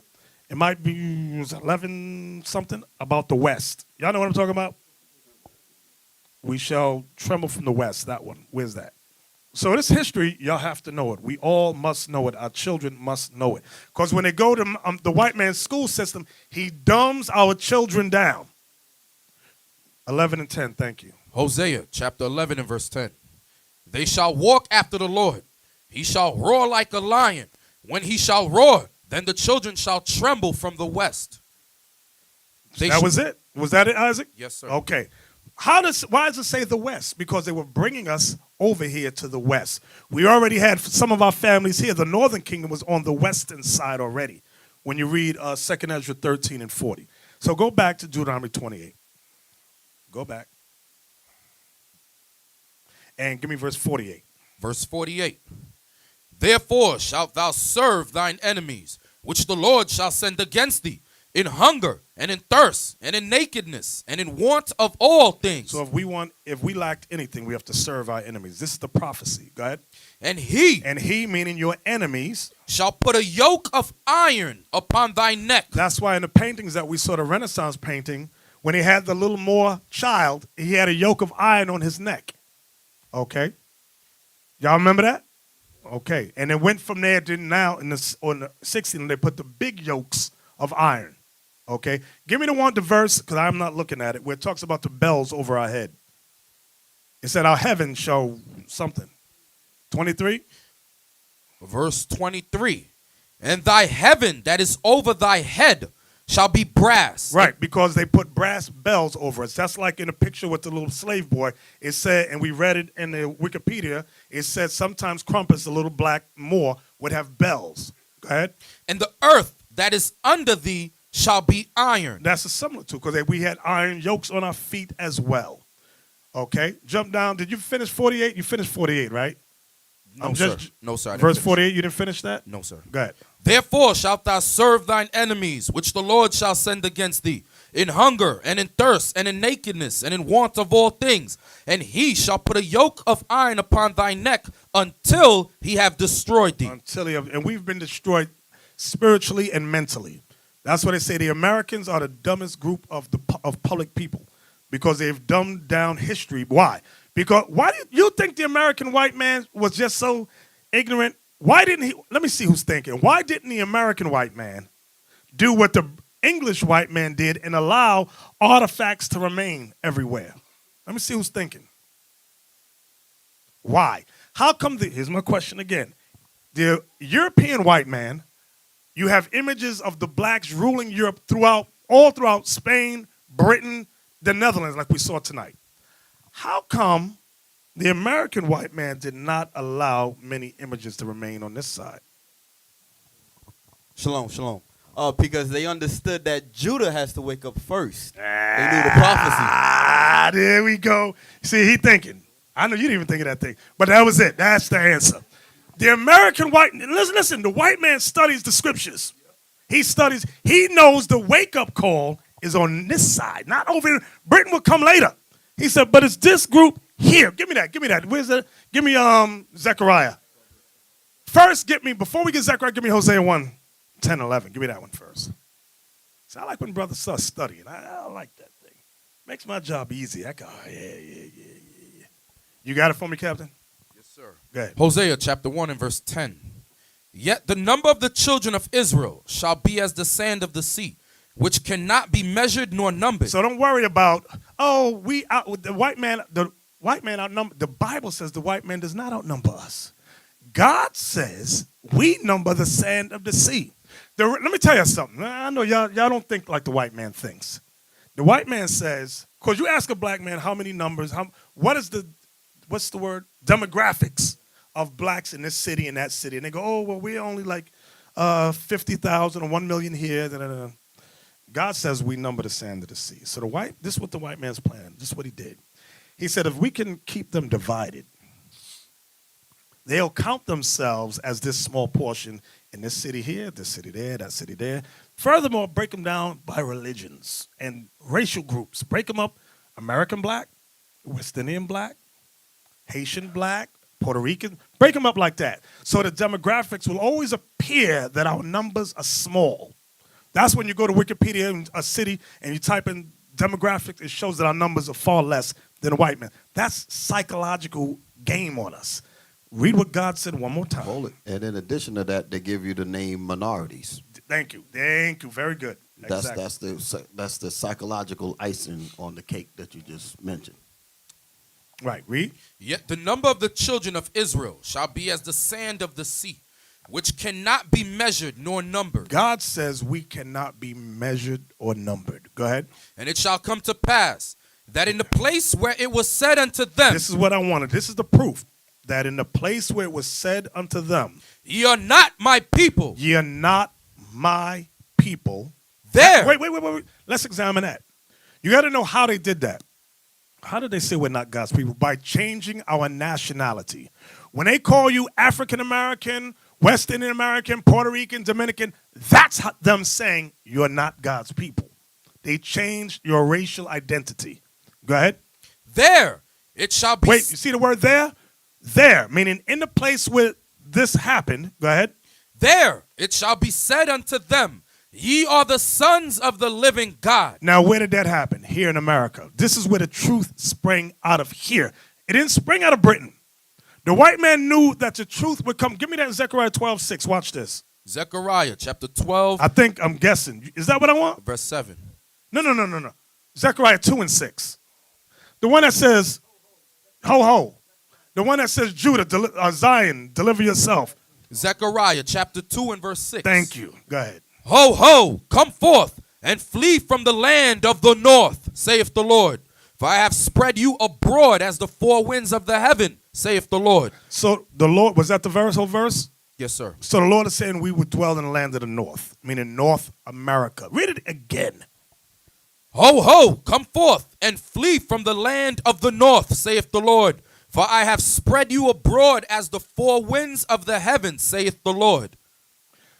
It might be 11 something about the west. Y'all know what I'm talking about? We shall tremble from the west. That one. Where's that? So this history, y'all have to know it. We all must know it. Our children must know it. Because when they go to the white man's school system, he dumbs our children down. 11 and 10, thank you. Hosea chapter 11 and verse 10. They shall walk after the Lord. He shall roar like a lion. When he shall roar, then the children shall tremble from the west. That was it? Was that it, Isaac? Yes, sir. Okay. Why does it say the west? Because they were bringing us over here to the west. We already had some of our families here. The northern kingdom was on the western side already when you read 2 Ezra 13 and 40. So go back to Deuteronomy 28. Go back. And give me verse 48. Verse 48. Therefore shalt thou serve thine enemies, which the Lord shall send against thee, in hunger and in thirst and in nakedness and in want of all things. So if we lacked anything, we have to serve our enemies. This is the prophecy. Go ahead. And he meaning your enemies, shall put a yoke of iron upon thy neck. That's why in the paintings that we saw, the Renaissance painting, when he had the little Moor child, he had a yoke of iron on his neck. Okay? Y'all remember that? Okay. And it went from there to now on the 16th, they put the big yokes of iron. Okay? Give me the verse, because I'm not looking at it, where it talks about the bells over our head. It said our heaven shall something. 23? Verse 23. And thy heaven that is over thy head shall be brass. Right, because they put brass bells over us. That's like in a picture with the little slave boy. It said, and we read it in the Wikipedia, it said sometimes Crumpus, the little black Moor, would have bells. Go ahead. And the earth that is under thee shall be iron. That's a similar to, because we had iron yokes on our feet as well. Okay, jump down. Did you finish 48? You finished 48, right? No, sir. No, sir. Verse 48, you didn't finish that? No, sir. Go ahead. Therefore shalt thou serve thine enemies, which the Lord shall send against thee, in hunger and in thirst and in nakedness and in want of all things. And he shall put a yoke of iron upon thy neck until he have destroyed thee. And we've been destroyed spiritually and mentally. That's why they say the Americans are the dumbest group of public people, because they've dumbed down history. Why? Because why do you think the American white man was just so ignorant? Why didn't he? Let me see who's thinking. Why didn't the American white man do what the English white man did and allow artifacts to remain everywhere? Let me see who's thinking. Why? How come here's my question again. The European white man, you have images of the blacks ruling Europe all throughout Spain, Britain, the Netherlands, like we saw tonight. How come the American white man did not allow many images to remain on this side? Shalom, shalom. Because they understood that Judah has to wake up first. They knew the prophecy. There we go. See, he thinking. I know you didn't even think of that thing, but that was it. That's the answer. The American white, listen, the white man studies the scriptures. He knows the wake-up call is on this side, not over here. Britain will come later. He said, but it's this group here. Give me that. Where's that? Give me Zechariah. First, before we get Zechariah, give me Hosea 1, 10, 11. Give me that one first. See, I like when brothers start studying. I like that thing. Makes my job easy. I go, yeah. You got it for me, Captain? Yes, sir. Go ahead. Hosea chapter 1 and verse 10. Yet the number of the children of Israel shall be as the sand of the sea, which cannot be measured nor numbered. So don't worry about, the white man outnumbered. The Bible says the white man does not outnumber us. God says we number the sand of the sea. Let me tell you something. I know y'all don't think like the white man thinks. The white man says, because you ask a black man how many numbers, what's the word? Demographics of blacks in this city and that city. And they go, oh, well, we're only like 50,000 or 1 million here. Da, da, da. God says we number the sand of the sea. So this is what the white man's plan. This is what he did. He said if we can keep them divided, they'll count themselves as this small portion in this city here, this city there, that city there. Furthermore, break them down by religions and racial groups. Break them up, American black, West Indian black, Haitian black, Puerto Rican. Break them up like that. So the demographics will always appear that our numbers are small. That's when you go to Wikipedia in a city and you type in demographics, it shows that our numbers are far less than a white man. That's psychological game on us. Read what God said one more time. Hold it. And in addition to that, they give you the name minorities. Thank you. Very good. Exactly. That's the psychological icing on the cake that you just mentioned. Right. Read. Yet the number of the children of Israel shall be as the sand of the sea, which cannot be measured nor numbered. God says we cannot be measured or numbered. Go ahead. And it shall come to pass that in the place where it was said unto them. This is what I wanted. This is the proof. That in the place where it was said unto them. Ye are not my people. Ye are not my people. There. Wait. Let's examine that. You got to know how they did that. How did they say we're not God's people? By changing our nationality. when they call you African American, West Indian American, Puerto Rican, Dominican, that's them saying you're not God's people. They changed your racial identity. Go ahead. There it shall be. Wait, you see the word there? There, meaning in the place where this happened. Go ahead. There it shall be said unto them, ye are the sons of the living God. Now, where did that happen? Here in America. This is where the truth sprang out of here. It didn't spring out of Britain. The white man knew that the truth would come. Give me that in Zechariah 12:6. Watch this. Zechariah chapter 12. I'm guessing. Is that what I want? Verse 7. No. Zechariah 2:6. The one that says, ho, ho. The one that says, Judah, Zion, deliver yourself. Zechariah chapter 2 and verse 6. Thank you. Go ahead. Ho, ho, come forth and flee from the land of the north, saith the Lord. For I have spread you abroad as the four winds of the heaven, saith the Lord. So the Lord, was that the whole verse? Yes, sir. So the Lord is saying we would dwell in the land of the north, meaning North America. Read it again. Ho, ho, come forth and flee from the land of the north, saith the Lord. For I have spread you abroad as the four winds of the heaven, saith the Lord.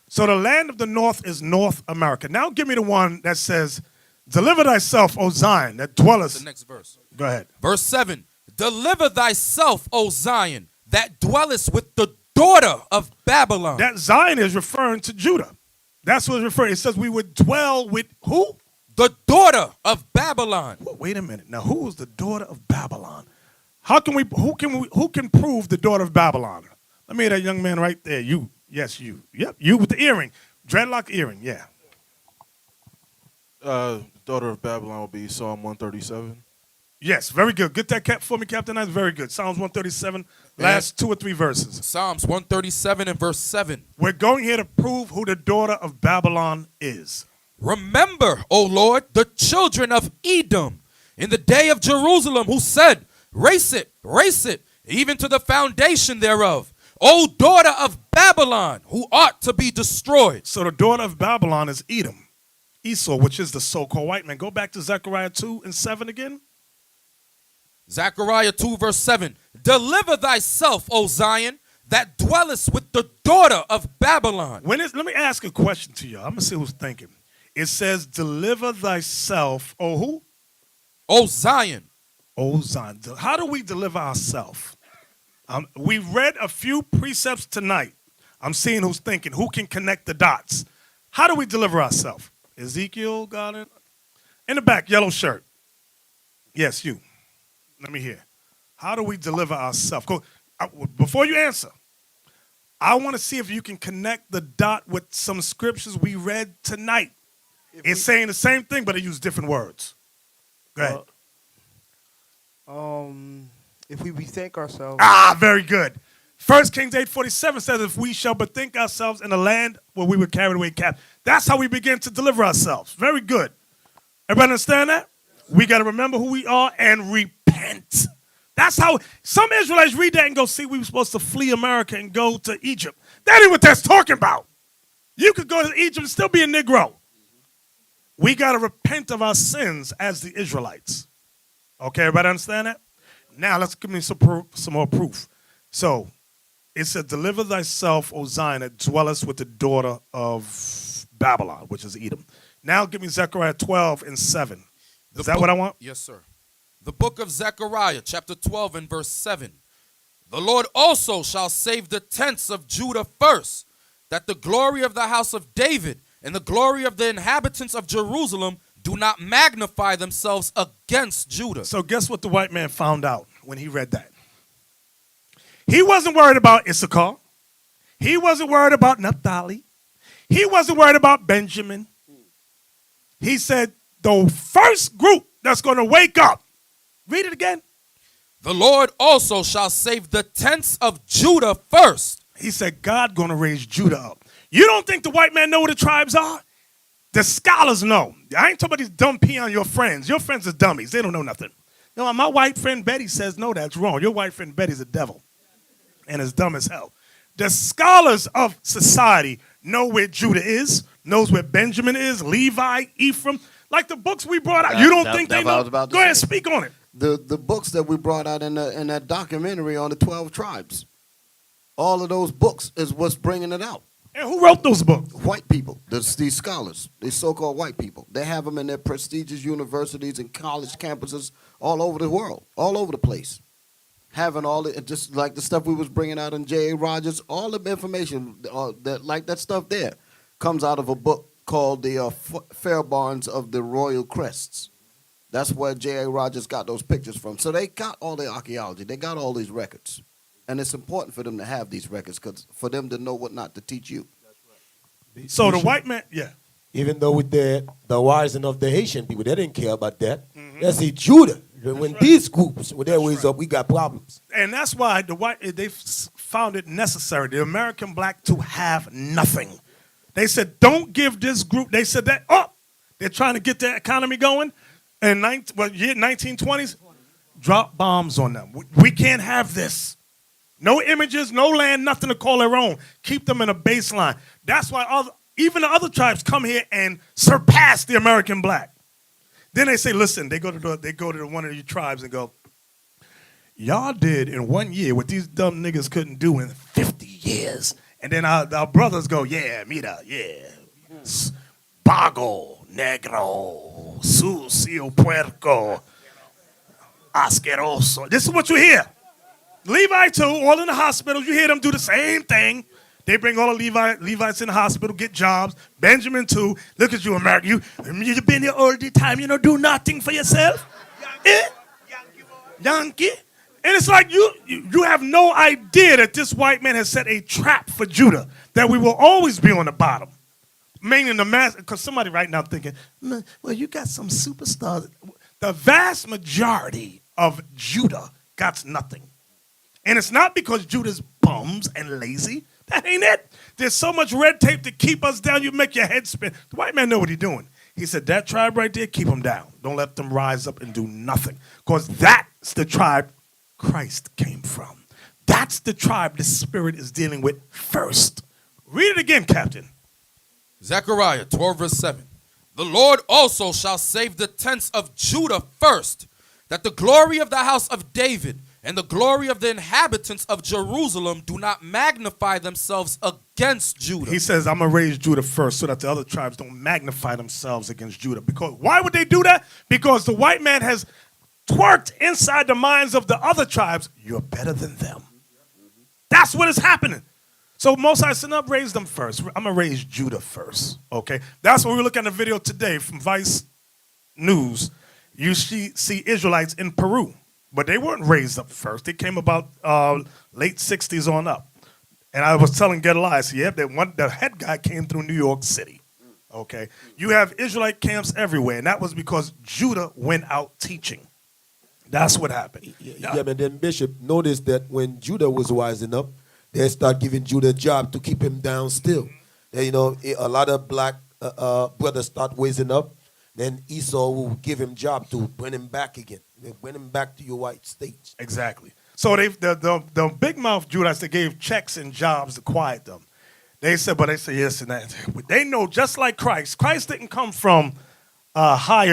So the land of the north is North America. Now give me the one that says, deliver thyself, O Zion, that dwellest. The next verse. Go ahead. Verse 7. Deliver thyself, O Zion, that dwellest with the daughter of Babylon. That Zion is referring to Judah. That's what it's referring. It says we would dwell with who? The daughter of Babylon. Wait a minute. Now, who is the daughter of Babylon? Who can prove the daughter of Babylon? Let me hear that young man right there. You. Yes, you. Yep, you with the earring. Dreadlock earring, yeah. Daughter of Babylon will be Psalm 137. Yes, very good. Get that cap for me, Captain Knight. Very good. Psalms 137, last 2 or 3 verses. Psalms 137 and verse 7. We're going here to prove who the daughter of Babylon is. Remember, O Lord, the children of Edom in the day of Jerusalem, who said, race it, even to the foundation thereof. O daughter of Babylon, who ought to be destroyed. So the daughter of Babylon is Edom, Esau, which is the so-called white man. Go back to Zechariah 2 and 7 again. Zechariah 2 verse 7. Deliver thyself, O Zion, that dwellest with the daughter of Babylon. Let me ask a question to you. I'm going to see who's thinking. It says, deliver thyself, O who? O Zion. O Zion. How do we deliver ourselves? We read a few precepts tonight. I'm seeing who's thinking. Who can connect the dots? How do we deliver ourselves? Ezekiel got it. In the back, yellow shirt. Yes, you. Let me hear. How do we deliver ourselves? Before you answer, I want to see if you can connect the dot with some scriptures we read tonight. It's saying the same thing, but it used different words. Go ahead. If we bethink ourselves. Very good. 1 Kings 8:47 says, if we shall bethink ourselves in the land where we were carried away captive. That's how we begin to deliver ourselves. Very good. Everybody understand that? We got to remember who we are and repent. That's how some Israelites read that and go, see, we were supposed to flee America and go to Egypt. That ain't what that's talking about. You could go to Egypt and still be a Negro. We got to repent of our sins as the Israelites. Okay, everybody understand that? Now let's give me some more proof. So it said, deliver thyself, O Zion, that dwellest with the daughter of Babylon, which is Edom. Now give me Zechariah 12 and 7. Is that what I want? Yes, sir. The book of Zechariah, chapter 12 and verse 7. The Lord also shall save the tents of Judah first, that the glory of the house of David and the glory of the inhabitants of Jerusalem do not magnify themselves against Judah. So guess what the white man found out when he read that? He wasn't worried about Issachar. He wasn't worried about Naphtali. He wasn't worried about Benjamin. He said, the first group that's going to wake up. Read it again. The Lord also shall save the tents of Judah first. He said, God going to raise Judah up. You don't think the white man know what the tribes are? The scholars know. I ain't talking about these dumb peon your friends. Your friends are dummies. They don't know nothing. No, my white friend Betty says, no, that's wrong. Your white friend Betty's a devil and is dumb as hell. The scholars of society know where Judah is, knows where Benjamin is, Levi, Ephraim. Like the books we brought out. You don't think they know? Go ahead, speak on it. The books that we brought out in that documentary on the 12 tribes. All of those books is what's bringing it out. And who wrote those books? White people. These scholars. These so-called white people. They have them in their prestigious universities and college campuses all over the world, all over the place. Having all the, just like the stuff we was bringing out in J.A. Rogers, all the information, that stuff there, comes out of a book called the Fairbarns of the Royal Crests. That's where J.A. Rogers got those pictures from. So they got all the archaeology. They got all these records. And it's important for them to have these records for them to know what not to teach you. So the white man, yeah. Even though with the rising of the Haitian people, they didn't care about that. They say Judah. When these groups were their ways up, we got problems. And that's why they found it necessary, the American black, to have nothing. They said, don't give this group, they said that, they're trying to get the economy going. In 1920s, drop bombs on them. We can't have this. No images, no land, nothing to call their own. Keep them in a baseline. That's why even the other tribes come here and surpass the American black. Then they say, listen, they go to one of these tribes and go, y'all did in 1 year what these dumb niggas couldn't do in 50 years. And then our brothers go, yeah, mira, yeah. Bago, negro, sucio, puerco, asqueroso. This is what you hear. Levi too, all in the hospitals, you hear them do the same thing. They bring all the Levites in the hospital, get jobs. Benjamin too. Look at you, America. You've been here all the time, do nothing for yourself. Yankee. And it's like you have no idea that this white man has set a trap for Judah, that we will always be on the bottom. Meaning the mass, because somebody right now thinking, well, you got some superstars. The vast majority of Judah got nothing. And it's not because Judah's bums and lazy. That ain't it. There's so much red tape to keep us down, you make your head spin. The white man know what he's doing. He said, that tribe right there, keep them down. Don't let them rise up and do nothing. Because that's the tribe Christ came from. That's the tribe the Spirit is dealing with first. Read it again, Captain. Zechariah 12, verse 7. The Lord also shall save the tents of Judah first, that the glory of the house of David and the glory of the inhabitants of Jerusalem do not magnify themselves against Judah. He says, I'm going to raise Judah first so that the other tribes don't magnify themselves against Judah. Because why would they do that? Because the white man has twerked inside the minds of the other tribes, you're better than them. That's what is happening. So Mosai said, no, raise them first. I'm going to raise Judah first. Okay? That's what we look at in the video today from Vice News. You see Israelites in Peru. But they weren't raised up first. They came about late 60s on up. And I was telling Gedaliah, the head guy came through New York City. Okay? You have Israelite camps everywhere, and that was because Judah went out teaching. That's what happened. Yeah, but then Bishop noticed that when Judah was rising up, they start giving Judah a job to keep him down still. And, a lot of black brothers start raising up. Then Esau will give him job to bring him back again. Bring him back to your white states. Exactly. So the big mouth Judites, they gave checks and jobs to quiet them. They said yes and that. They know just like Christ. Christ didn't come from high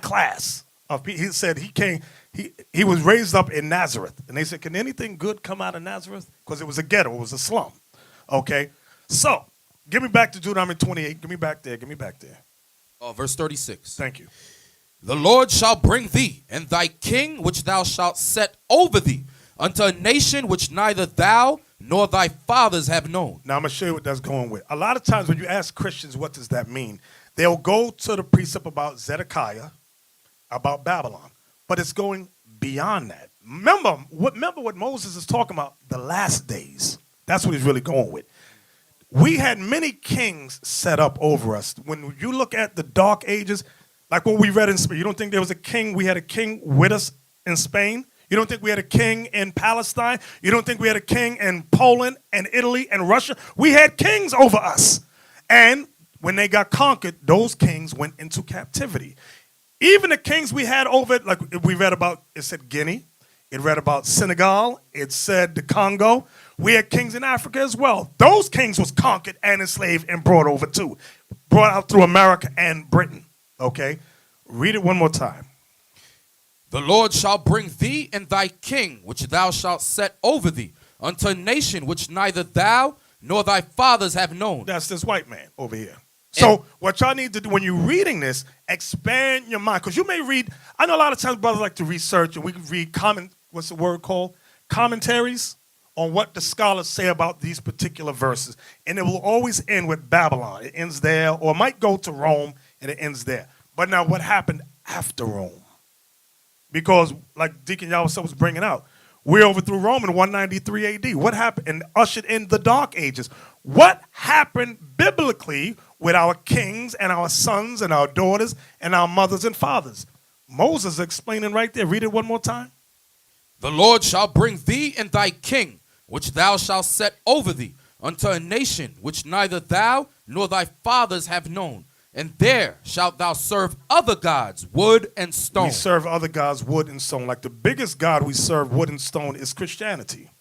class. He said he was raised up in Nazareth. And they said, can anything good come out of Nazareth? Because it was a ghetto. It was a slum. Okay? So, give me back to Deuteronomy 28. Give me back there. Verse 36. Thank you. The Lord shall bring thee and thy king which thou shalt set over thee unto a nation which neither thou nor thy fathers have known. Now I'm going to show you what that's going with. A lot of times when you ask Christians what does that mean, they'll go to the precept about Zedekiah, about Babylon. But it's going beyond that. Remember what Moses is talking about, the last days. That's what he's really going with. We had many kings set up over us. When you look at the Dark Ages, like what we read in Spain, you don't think there was a king, we had a king with us in Spain? You don't think we had a king in Palestine? You don't think we had a king in Poland and Italy and Russia? We had kings over us. And when they got conquered, those kings went into captivity. Even the kings we had over it, like we read about, it said Guinea, it read about Senegal, it said the Congo. We had kings in Africa as well. Those kings was conquered and enslaved and brought over too. Brought out through America and Britain. Okay? Read it one more time. The Lord shall bring thee and thy king, which thou shalt set over thee, unto a nation which neither thou nor thy fathers have known. That's this white man over here. So what y'all need to do when you're reading this, expand your mind. Because you may read, I know a lot of times brothers like to research and we can read what's the word called? Commentaries on what the scholars say about these particular verses. And it will always end with Babylon. It ends there, or it might go to Rome and it ends there. But now what happened after Rome? Because like Deacon Yawasop was bringing out, we overthrew Rome in 193 AD. What happened? And ushered in the Dark Ages. What happened biblically with our kings and our sons and our daughters and our mothers and fathers? Moses is explaining right there. Read it one more time. The Lord shall bring thee and thy king, which thou shalt set over thee, unto a nation which neither thou nor thy fathers have known. And there shalt thou serve other gods, wood and stone. We serve other gods, wood and stone. Like the biggest god we serve, wood and stone, is Christianity,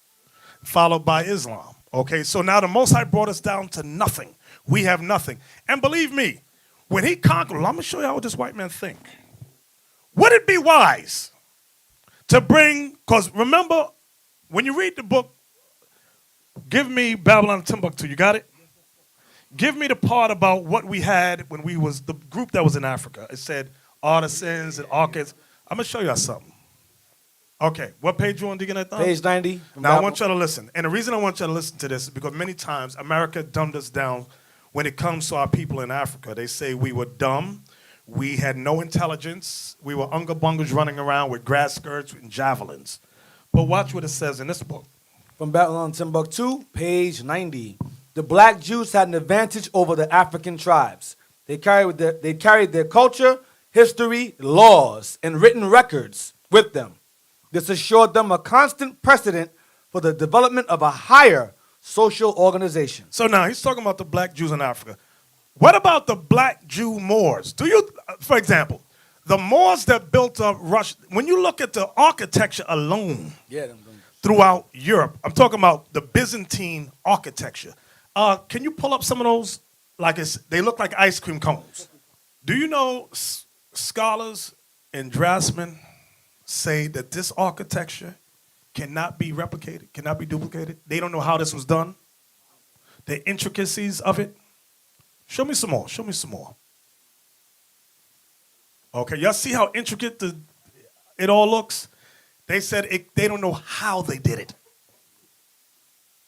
followed by Islam. Okay, so now the Most High brought us down to nothing. We have nothing. And believe me, when he conquered, I'm going to show you what this white man think. Would it be wise to bring, because remember, when you read the book, Give Me Babylon and Timbuktu, you got it? Give me the part about what we had when we was the group that was in Africa. It said artisans and architects. I'm going to show y'all something. Okay, what page you want to get at? Page 90. Now, I want y'all to listen. And the reason I want y'all to listen to this is because many times America dumbed us down when it comes to our people in Africa. They say we were dumb, we had no intelligence, we were unga bungas running around with grass skirts and javelins. But watch what it says in this book. From Babylon Timbuktu, page 90. The black Jews had an advantage over the African tribes. They carried their culture, history, laws, and written records with them. This assured them a constant precedent for the development of a higher social organization. So now he's talking about the black Jews in Africa. What about the black Jew Moors? Do you, for example, the Moors that built up Russia, when you look at the architecture alone throughout Europe, I'm talking about the Byzantine architecture. Can you pull up some of those? They look like ice cream cones. Do you know scholars and draftsmen say that this architecture cannot be replicated, cannot be duplicated? They don't know how this was done. The intricacies of it. Show me some more. Show me some more. Okay, y'all see how intricate it all looks? They said they don't know how they did it.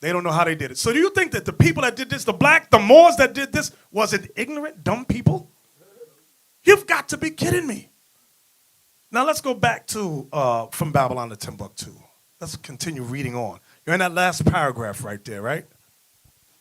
They don't know how they did it. So do you think that the people that did this, the Moors that did this, was it ignorant, dumb people? You've got to be kidding me. Now let's go back to from Babylon to Timbuktu. Let's continue reading on. You're in that last paragraph right there, right?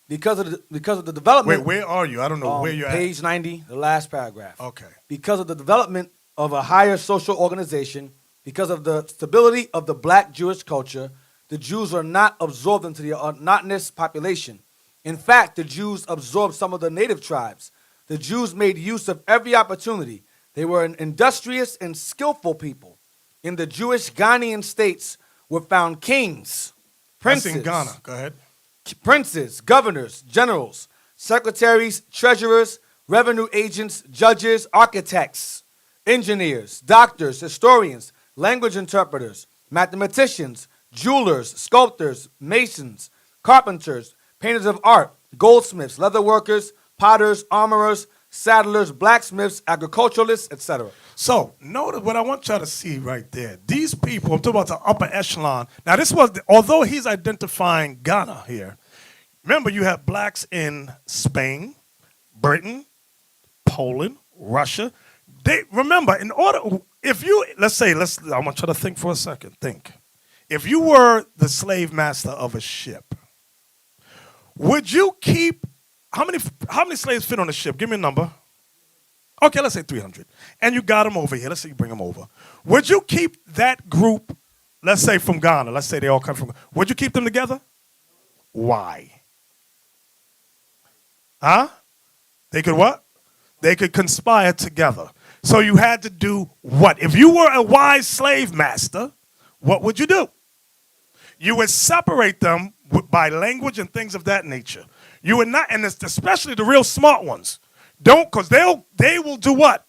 Because of the development. Wait, where are you? I don't know where you're page 90, the last paragraph. Okay. Because of the development of a higher social organization, because of the stability of the black Jewish culture, the Jews are not absorbed into the monotonous population. In fact, the Jews absorbed some of the native tribes. The Jews made use of every opportunity. They were an industrious and skillful people. In the Jewish Ghanaian states were found kings, princes. That's in Ghana. Go ahead. Princes, governors, generals, secretaries, treasurers, revenue agents, judges, architects, engineers, doctors, historians, language interpreters, mathematicians, jewelers, sculptors, masons, carpenters, painters of art, goldsmiths, leather workers, potters, armorers, saddlers, blacksmiths, agriculturalists, etc. So, notice what I want y'all to see right there. These people, I'm talking about the upper echelon. Now, this was, although he's identifying Ghana here, remember you have blacks in Spain, Britain, Poland, Russia. Remember, in order, if you, I want you to think for a second. Think. If you were the slave master of a ship, would you keep, how many slaves fit on a ship? Give me a number. Okay, let's say 300. And you got them over here. Let's say you bring them over. Would you keep that group, let's say from Ghana, let's say they all come from, would you keep them together? Why? Huh? They could what? They could conspire together. So you had to do what? If you were a wise slave master, what would you do? You would separate them by language and things of that nature. You would not, and especially the real smart ones, don't, because they will do what?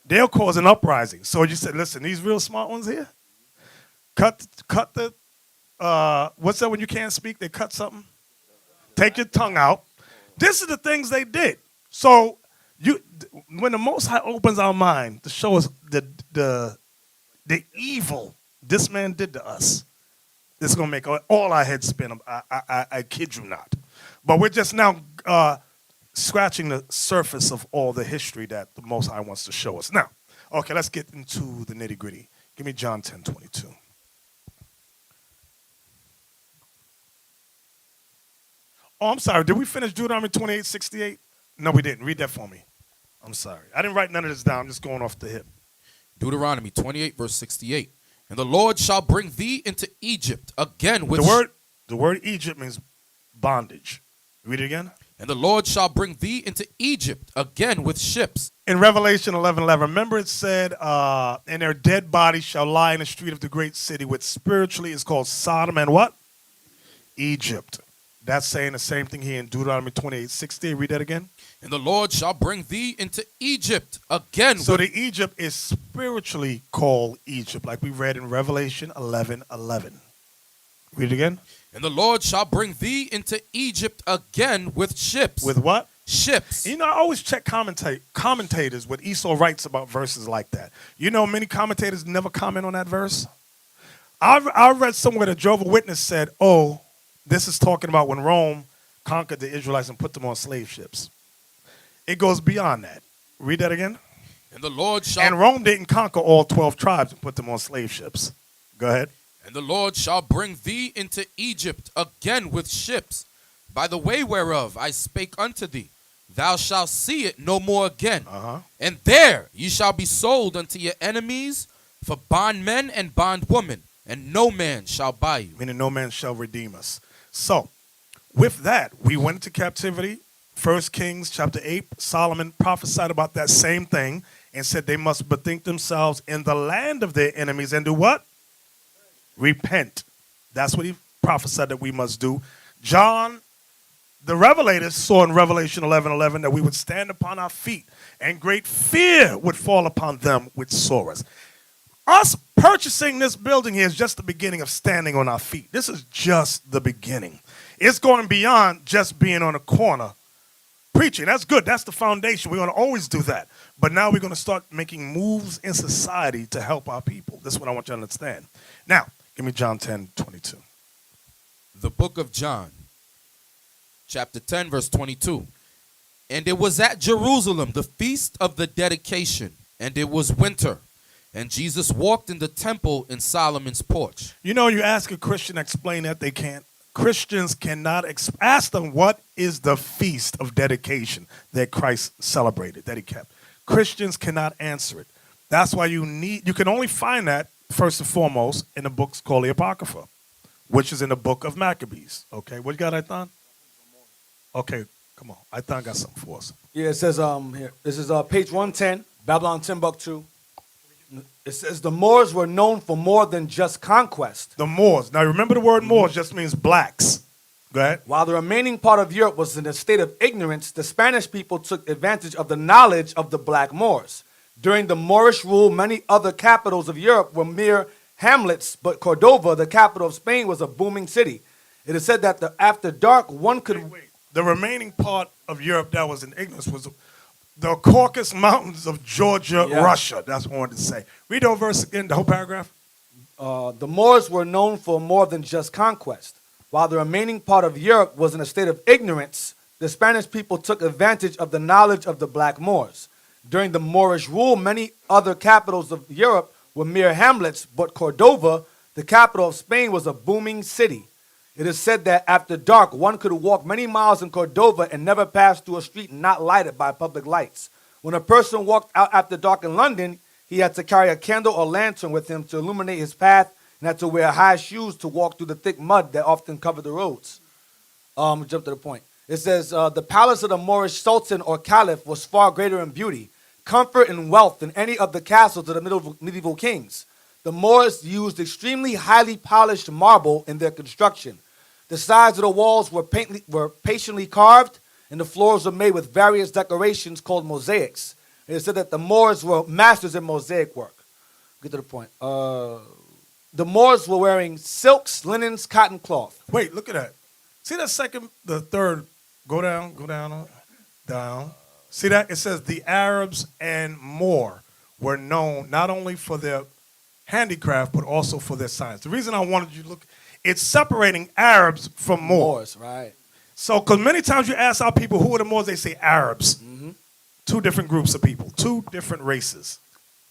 They'll cause an uprising. So you said, listen, these real smart ones here, cut the what's that when you can't speak? They cut something? Take your tongue out. This is the things they did. So when the Most High opens our mind to show us the evil this man did to us, it's going to make all our heads spin. I kid you not. But we're just now scratching the surface of all the history that the Most High wants to show us. Now, okay, let's get into the nitty gritty. Give me John 10:22. Oh, I'm sorry. Did we finish Deuteronomy 28:68? No, we didn't. Read that for me. I'm sorry. I didn't write none of this down. I'm just going off the hip. Deuteronomy 28, verse 68. And the Lord shall bring thee into Egypt again with... The word Egypt means bondage. Read it again. And the Lord shall bring thee into Egypt again with ships. In Revelation 11:11, remember it said, and their dead bodies shall lie in the street of the great city, which spiritually is called Sodom and what? Egypt. That's saying the same thing here in Deuteronomy 28:60. Read that again. And the Lord shall bring thee into Egypt again. So the Egypt is spiritually called Egypt, like we read in Revelation 11:11. Read it again. And the Lord shall bring thee into Egypt again with ships. With what? Ships. You know, I always check commentators what Esau writes about verses like that. You know, many commentators never comment on that verse. I read somewhere that Jehovah's Witness said, oh, this is talking about when Rome conquered the Israelites and put them on slave ships. It goes beyond that. Read that again. And the Lord shall... And Rome didn't conquer all 12 tribes and put them on slave ships. Go ahead. And the Lord shall bring thee into Egypt again with ships, by the way whereof I spake unto thee. Thou shalt see it no more again. And there ye shall be sold unto your enemies for bondmen and bondwomen, and no man shall buy you. Meaning no man shall redeem us. So, with that, we went into captivity. 1 Kings chapter 8, Solomon prophesied about that same thing and said they must bethink themselves in the land of their enemies and do what? Repent. That's what he prophesied that we must do. John, the Revelator, saw in Revelation 11:11 that we would stand upon our feet and great fear would fall upon them which saw us. Us purchasing this building here is just the beginning of standing on our feet. This is just the beginning. It's going beyond just being on a corner preaching. That's good. That's the foundation. We're going to always do that. But now we're going to start making moves in society to help our people. This is what I want you to understand. Now, give me John 10:22. The book of John, chapter 10, verse 22. And it was at Jerusalem, the feast of the dedication, and it was winter. And Jesus walked in the temple in Solomon's porch. You know, you ask a Christian to explain that, they can't. Christians cannot ask them what is the feast of dedication that Christ celebrated, that he kept. Christians cannot answer it. That's why you can only find that first and foremost in the books called the Apocrypha, which is in the book of Maccabees. Okay, what you got, Aithan? Okay, come on. Aithan got something for us. Yeah, it says here. This is page 110, Babylon Timbuktu. It says the Moors were known for more than just conquest. The Moors. Now remember the word Moors just means blacks. Go ahead. While the remaining part of Europe was in a state of ignorance, the Spanish people took advantage of the knowledge of the black Moors. During the Moorish rule, many other capitals of Europe were mere hamlets, but Cordova, the capital of Spain, was a booming city. It is said that after dark, one could... Wait. The remaining part of Europe that was in ignorance was the Caucasus Mountains of Georgia, Russia. That's what I wanted to say. Read the verse again, the whole paragraph. The Moors were known for more than just conquest. While the remaining part of Europe was in a state of ignorance, the Spanish people took advantage of the knowledge of the black Moors. During the Moorish rule, many other capitals of Europe were mere hamlets, but Cordova, the capital of Spain, was a booming city. It is said that after dark, one could walk many miles in Cordova and never pass through a street not lighted by public lights. When a person walked out after dark in London, he had to carry a candle or lantern with him to illuminate his path and had to wear high shoes to walk through the thick mud that often covered the roads. Jump to the point. It says, the palace of the Moorish sultan or caliph was far greater in beauty, comfort, and wealth than any of the castles of the medieval kings. The Moors used extremely highly polished marble in their construction. The sides of the walls were patiently carved, and the floors were made with various decorations called mosaics. It said that the Moors were masters in mosaic work. Get to the point. The Moors were wearing silks, linens, cotton cloth. Wait, look at that. See that second, the third, go down, down. See that? It says the Arabs and Moor were known not only for their handicraft, but also for their science. The reason I wanted you to look, it's separating Arabs from Moors. Right. So, because many times you ask our people, who are the Moors, they say Arabs. Mm-hmm. Two different groups of people, two different races.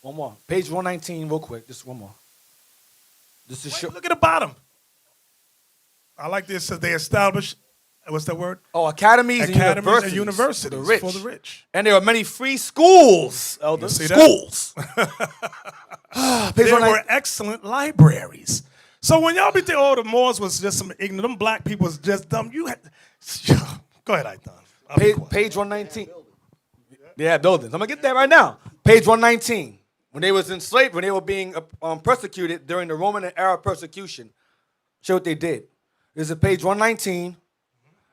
One more. Page 119, real quick. Just one more. This is Look at the bottom. I like this. It says they established, what's that word? Oh, academies and universities for the rich. For the rich. And there are many free schools, elders. See Schools. There were excellent libraries. So when y'all be thinking, oh, the Moors was just some ignorant, them black people was just dumb, you had, go ahead, Aitan. Page 119. Yeah, buildings. I'm going to get there right now. Page 119. When they was enslaved, when they were being persecuted during the Roman and Arab persecution, show what they did. This is page 119.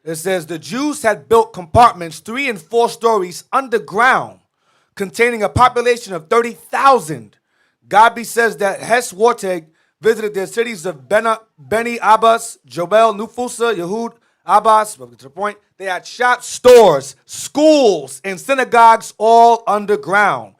It says, the Jews had built compartments 3 and 4 stories underground, containing a population of 30,000. Gabi says that Hess Warteg visited their cities of Beni Abbas, Jobel, Nufusa, Yehud, Abbas. To the point, they had shops, stores, schools, and synagogues all underground.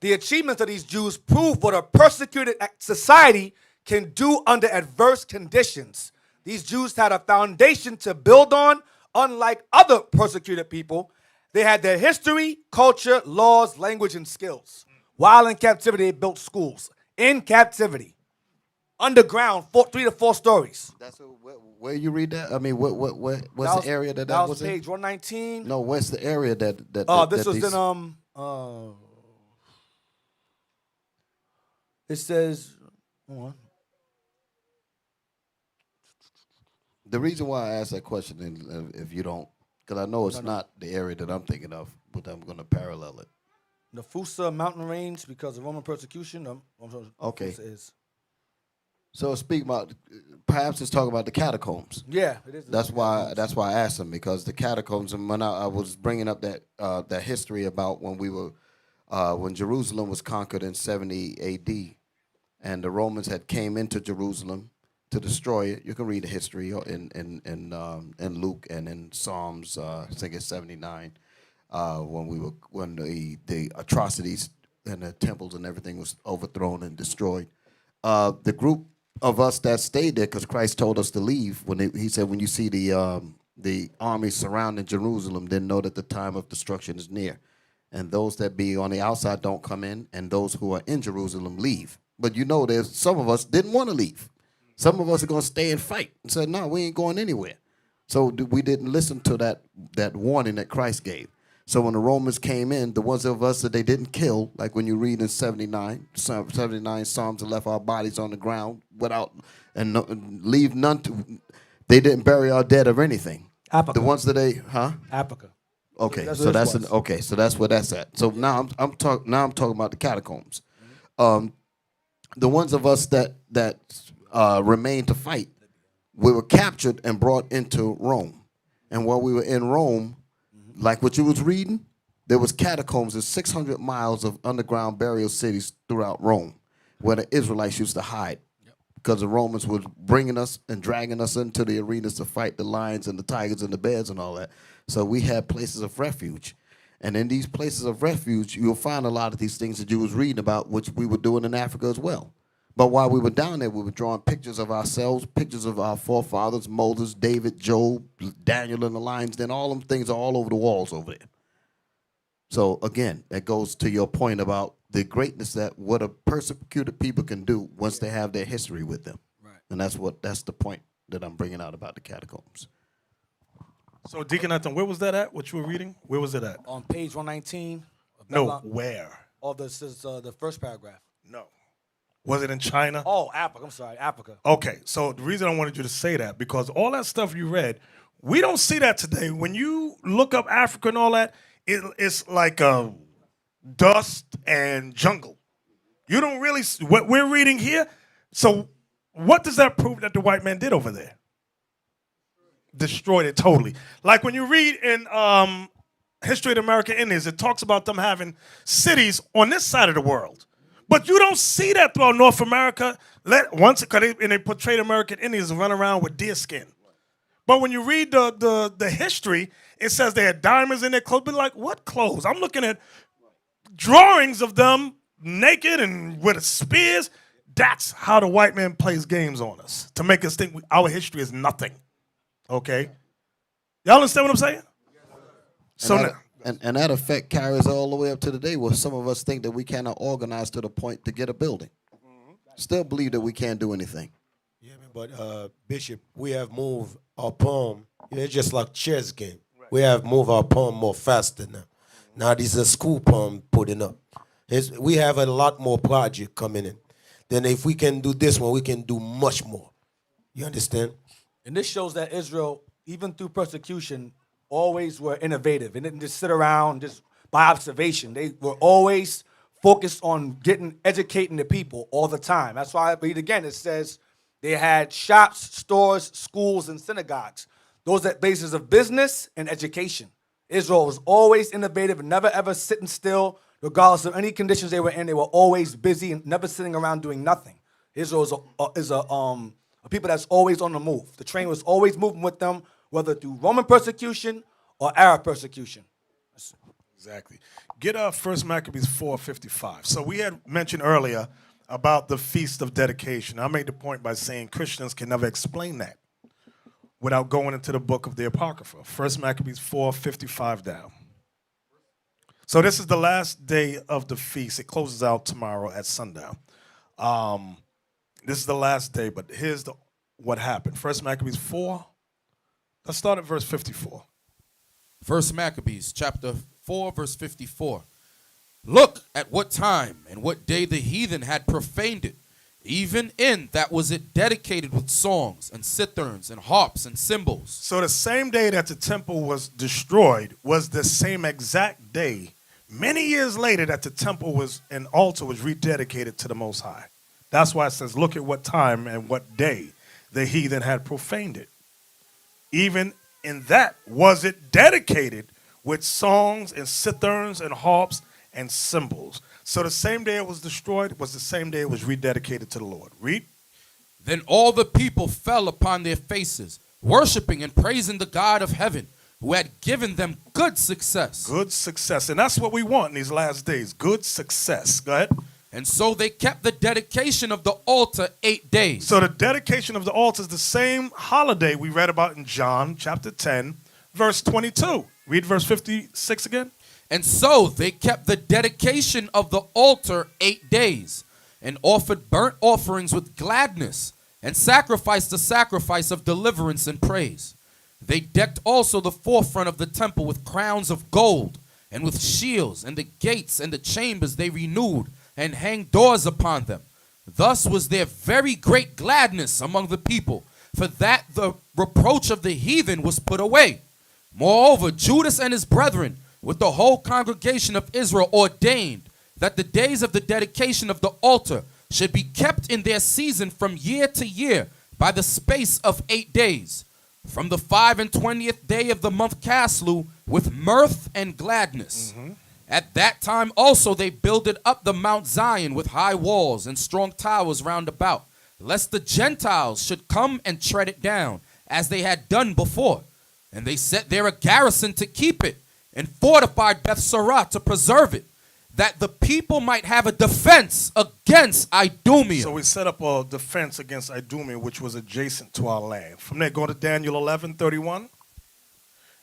The achievements of these Jews prove what a persecuted society can do under adverse conditions. These Jews had a foundation to build on, unlike other persecuted people. They had their history, culture, laws, language, and skills. While in captivity, they built schools. In captivity. Underground, 3 to 4 stories. That's where you read that? I mean, what's the area that was in? Page 119. No, what's the area that this was these... in it says, hold on. The reason why I asked that question, if you don't, because I know it's not the area that I'm thinking of, but I'm going to parallel it. The Fusa mountain range, because of Roman persecution. Okay. Is. So speak about, perhaps it's talking about the catacombs. Yeah, it is. That's why I asked him, because the catacombs, and when I was bringing up that history about when Jerusalem was conquered in 70 A.D. and the Romans had came into Jerusalem to destroy it. You can read the history in Luke and in Psalms, I think it's 79, when the atrocities and the temples and everything was overthrown and destroyed. The group of us that stayed there, because Christ told us to leave, he said, when you see the army surrounding Jerusalem, then know that the time of destruction is near. And those that be on the outside don't come in, and those who are in Jerusalem leave. But you know, there's some of us didn't want to leave. Some of us are going to stay and fight and said, no, we ain't going anywhere. So we didn't listen to that warning that Christ gave. So when the Romans came in, the ones of us that they didn't kill, like when you read in 79 Psalms, that left our bodies on the ground without, leave none to, they didn't bury our dead or anything. Africa. The ones that Africa. Okay, That's so that's where that's at. So now I'm talking about the catacombs. The ones of us that remained to fight, we were captured and brought into Rome. And while we were in Rome, like what you was reading, there was catacombs of 600 miles of underground burial cities throughout Rome, where the Israelites used to hide, because the Romans were bringing us and dragging us into the arenas to fight the lions and the tigers and the bears and all that. So we had places of refuge. And in these places of refuge, you'll find a lot of these things that you was reading about, which we were doing in Africa as well. But while we were down there, we were drawing pictures of ourselves, pictures of our forefathers, Moses, David, Job, Daniel, and the lions. Then all them things are all over the walls over there. So again, that goes to your point about the greatness that what a persecuted people can do once they have their history with them. Right. And that's the point that I'm bringing out about the catacombs. So, Deacon Anton, where was that at? What you were reading? Where was it at? On page 119. No, where? Oh, this is the first paragraph. No. Was it in China? Oh, Africa. I'm sorry, Africa. Okay, so the reason I wanted you to say that, because all that stuff you read, we don't see that today. When you look up Africa and all that, it's like dust and jungle. You don't really see what we're reading here. So what does that prove that the white man did over there? Destroyed it totally. Like when you read in History of the American Indians, it talks about them having cities on this side of the world. But you don't see that throughout North America. They portrayed American Indians run around with deer skin. But when you read the history, it says they had diamonds in their clothes. But like, what clothes? I'm looking at drawings of them naked and with spears. That's how the white man plays games on us, to make us think our history is nothing. Okay? Y'all understand what I'm saying? And that effect carries all the way up to today, where some of us think that we cannot organize to the point to get a building. Still believe that we can't do anything. Yeah, man, but Bishop, we have moved our poem. It's just like chess game. We have moved our poem more faster now. Now this is a school poem putting up. We have a lot more project coming in. Then if we can do this one, we can do much more. You understand? And this shows that Israel, even through persecution, always were innovative and didn't just sit around just by observation. They were always focused on educating the people all the time. That's why I read again, it says they had shops, stores, schools, and synagogues. Those are bases of business and education. Israel was always innovative and never ever sitting still, regardless of any conditions they were in. They were always busy and never sitting around doing nothing. Israel is a people that's always on the move. The train was always moving with them, whether through Roman persecution or Arab persecution. Exactly. Get 1 Maccabees 4:55. So we had mentioned earlier about the Feast of Dedication. I made the point by saying Christians can never explain that without going into the book of the Apocrypha. 1 Maccabees 4:55 down. So this is the last day of the feast. It closes out tomorrow at sundown. This is the last day, but here's what happened. 1 Maccabees 4. Let's start at verse 54. 1 Maccabees chapter 4, verse 54. Look at what time and what day the heathen had profaned it, even in that was it dedicated with songs and citherns and harps and cymbals. So the same day that the temple was destroyed was the same exact day, many years later, that the temple an altar was rededicated to the Most High. That's why it says, look at what time and what day the heathen had profaned it. Even in that was it dedicated with songs and citherns and harps and cymbals. So the same day it was destroyed was the same day it was rededicated to the Lord. Read. Then all the people fell upon their faces, worshiping and praising the God of heaven, who had given them good success. Good success. And that's what we want in these last days. Good success. Go ahead. And so they kept the dedication of the altar 8 days. So the dedication of the altar is the same holiday we read about in John chapter 10, verse 22. Read verse 56 again. And so they kept the dedication of the altar 8 days, and offered burnt offerings with gladness, and sacrificed the sacrifice of deliverance and praise. They decked also the forefront of the temple with crowns of gold, and with shields, and the gates and the chambers they renewed, and hanged doors upon them. Thus was there very great gladness among the people, for that the reproach of the heathen was put away. Moreover, Judas and his brethren, with the whole congregation of Israel, ordained that the days of the dedication of the altar should be kept in their season from year to year by the space of 8 days, from the 25th day of the month Caslu, with mirth and gladness. At that time also they builded up the Mount Zion with high walls and strong towers round about, lest the Gentiles should come and tread it down, as they had done before. And they set there a garrison to keep it, and fortified Bethsarah to preserve it, that the people might have a defense against Idumea. So we set up a defense against Idumea, which was adjacent to our land. From there, go to Daniel 11:31.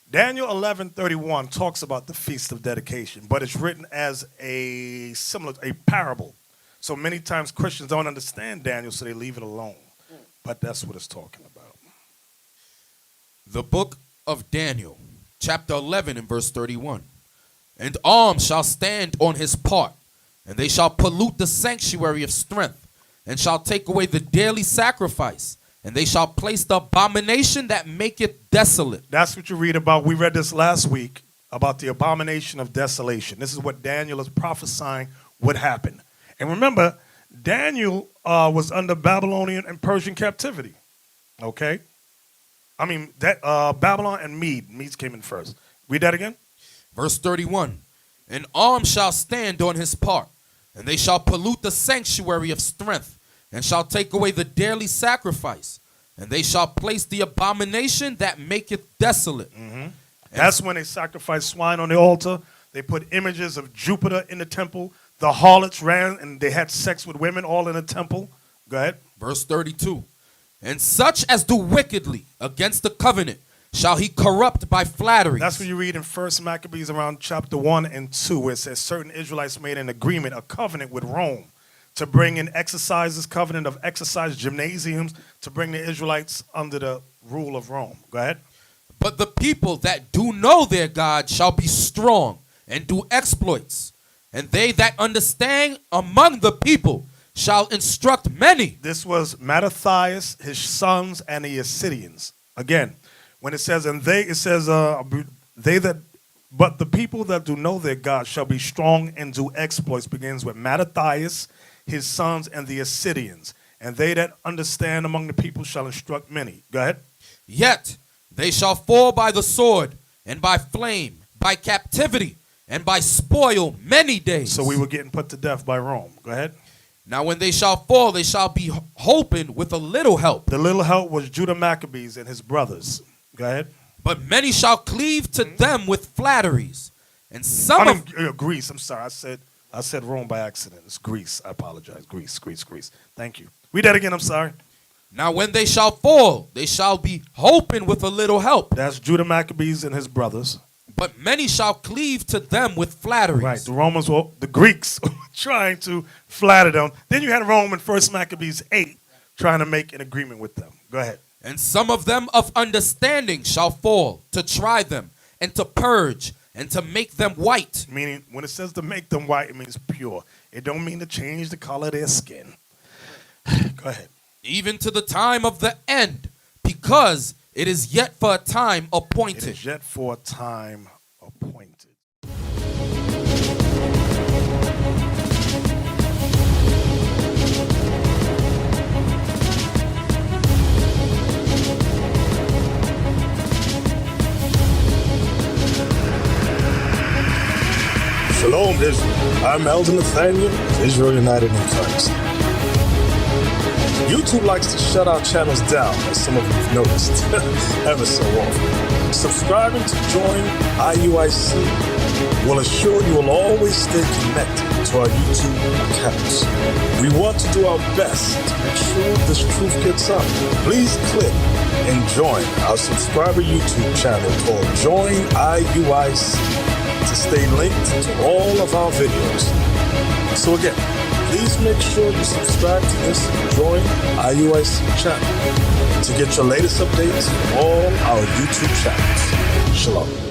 Daniel 11:31 talks about the Feast of Dedication, but it's written as a parable. So many times Christians don't understand Daniel, so they leave it alone. But that's what it's talking about. The book of Daniel, chapter 11 and verse 31. And arms shall stand on his part, and they shall pollute the sanctuary of strength, and shall take away the daily sacrifice, and they shall place the abomination that maketh desolate. That's what you read about. We read this last week about the abomination of desolation. This is what Daniel is prophesying would happen. And remember, Daniel was under Babylonian and Persian captivity. Okay? I mean, Babylon and Medes came in first. Read that again. Verse 31. An arm shall stand on his part, And they shall pollute the sanctuary of strength, and shall take away the daily sacrifice. And they shall place the abomination that maketh desolate. That's when they sacrificed swine on the altar. They put images of Jupiter in the temple. The harlots ran and they had sex with women all in the temple. Go ahead. Verse 32. And such as do wickedly against the covenant shall he corrupt by flattery. That's what you read in 1 Maccabees around chapter 1 and 2, where it says certain Israelites made an agreement, a covenant with Rome, to bring in exercises, covenant of exercise gymnasiums, to bring the Israelites under the rule of Rome. Go ahead. But the people that do know their God shall be strong and do exploits. And they that understand among the people shall instruct many. This was Mattathias, his sons, and the Assyrians. Again, when it says, and they, it says, they that, but the people that do know their God shall be strong and do exploits, begins with Mattathias, his sons, and the Assyrians. And they that understand among the people shall instruct many. Go ahead. Yet they shall fall by the sword, and by flame, by captivity, and by spoil many days. So we were getting put to death by Rome. Go ahead. Now when they shall fall, they shall be hoping with a little help. The little help was Judah Maccabees and his brothers. Go ahead. But many shall cleave to them with flatteries. And some Greece. I'm sorry. I said Rome by accident. It's Greece. I apologize. Greece. Thank you. Read that again. I'm sorry. Now when they shall fall, they shall be hoping with a little help. That's Judah Maccabees and his brothers. But many shall cleave to them with flatteries. Right. The Romans were, the Greeks were trying to flatter them. Then you had Rome in 1 Maccabees 8 trying to make an agreement with them. Go ahead. And some of them of understanding shall fall, to try them, and to purge, and to make them white. Meaning, when it says to make them white, it means pure. It don't mean to change the color of their skin. Go ahead. Even to the time of the end, because it is yet for a time appointed. It is yet for a time appointed. Shalom, Israel. I'm Elder Nathaniel of Israel United in Christ. YouTube likes to shut our channels down, as some of you have noticed, ever so often. Subscribing to join IUIC will assure you will always stay connected to our YouTube accounts. We want to do our best to make sure this truth gets out. Please click and join our subscriber YouTube channel called Join IUIC to stay linked to all of our videos. So again, please make sure you subscribe to this and join IUIC channel to get your latest updates from all our YouTube channels. Shalom.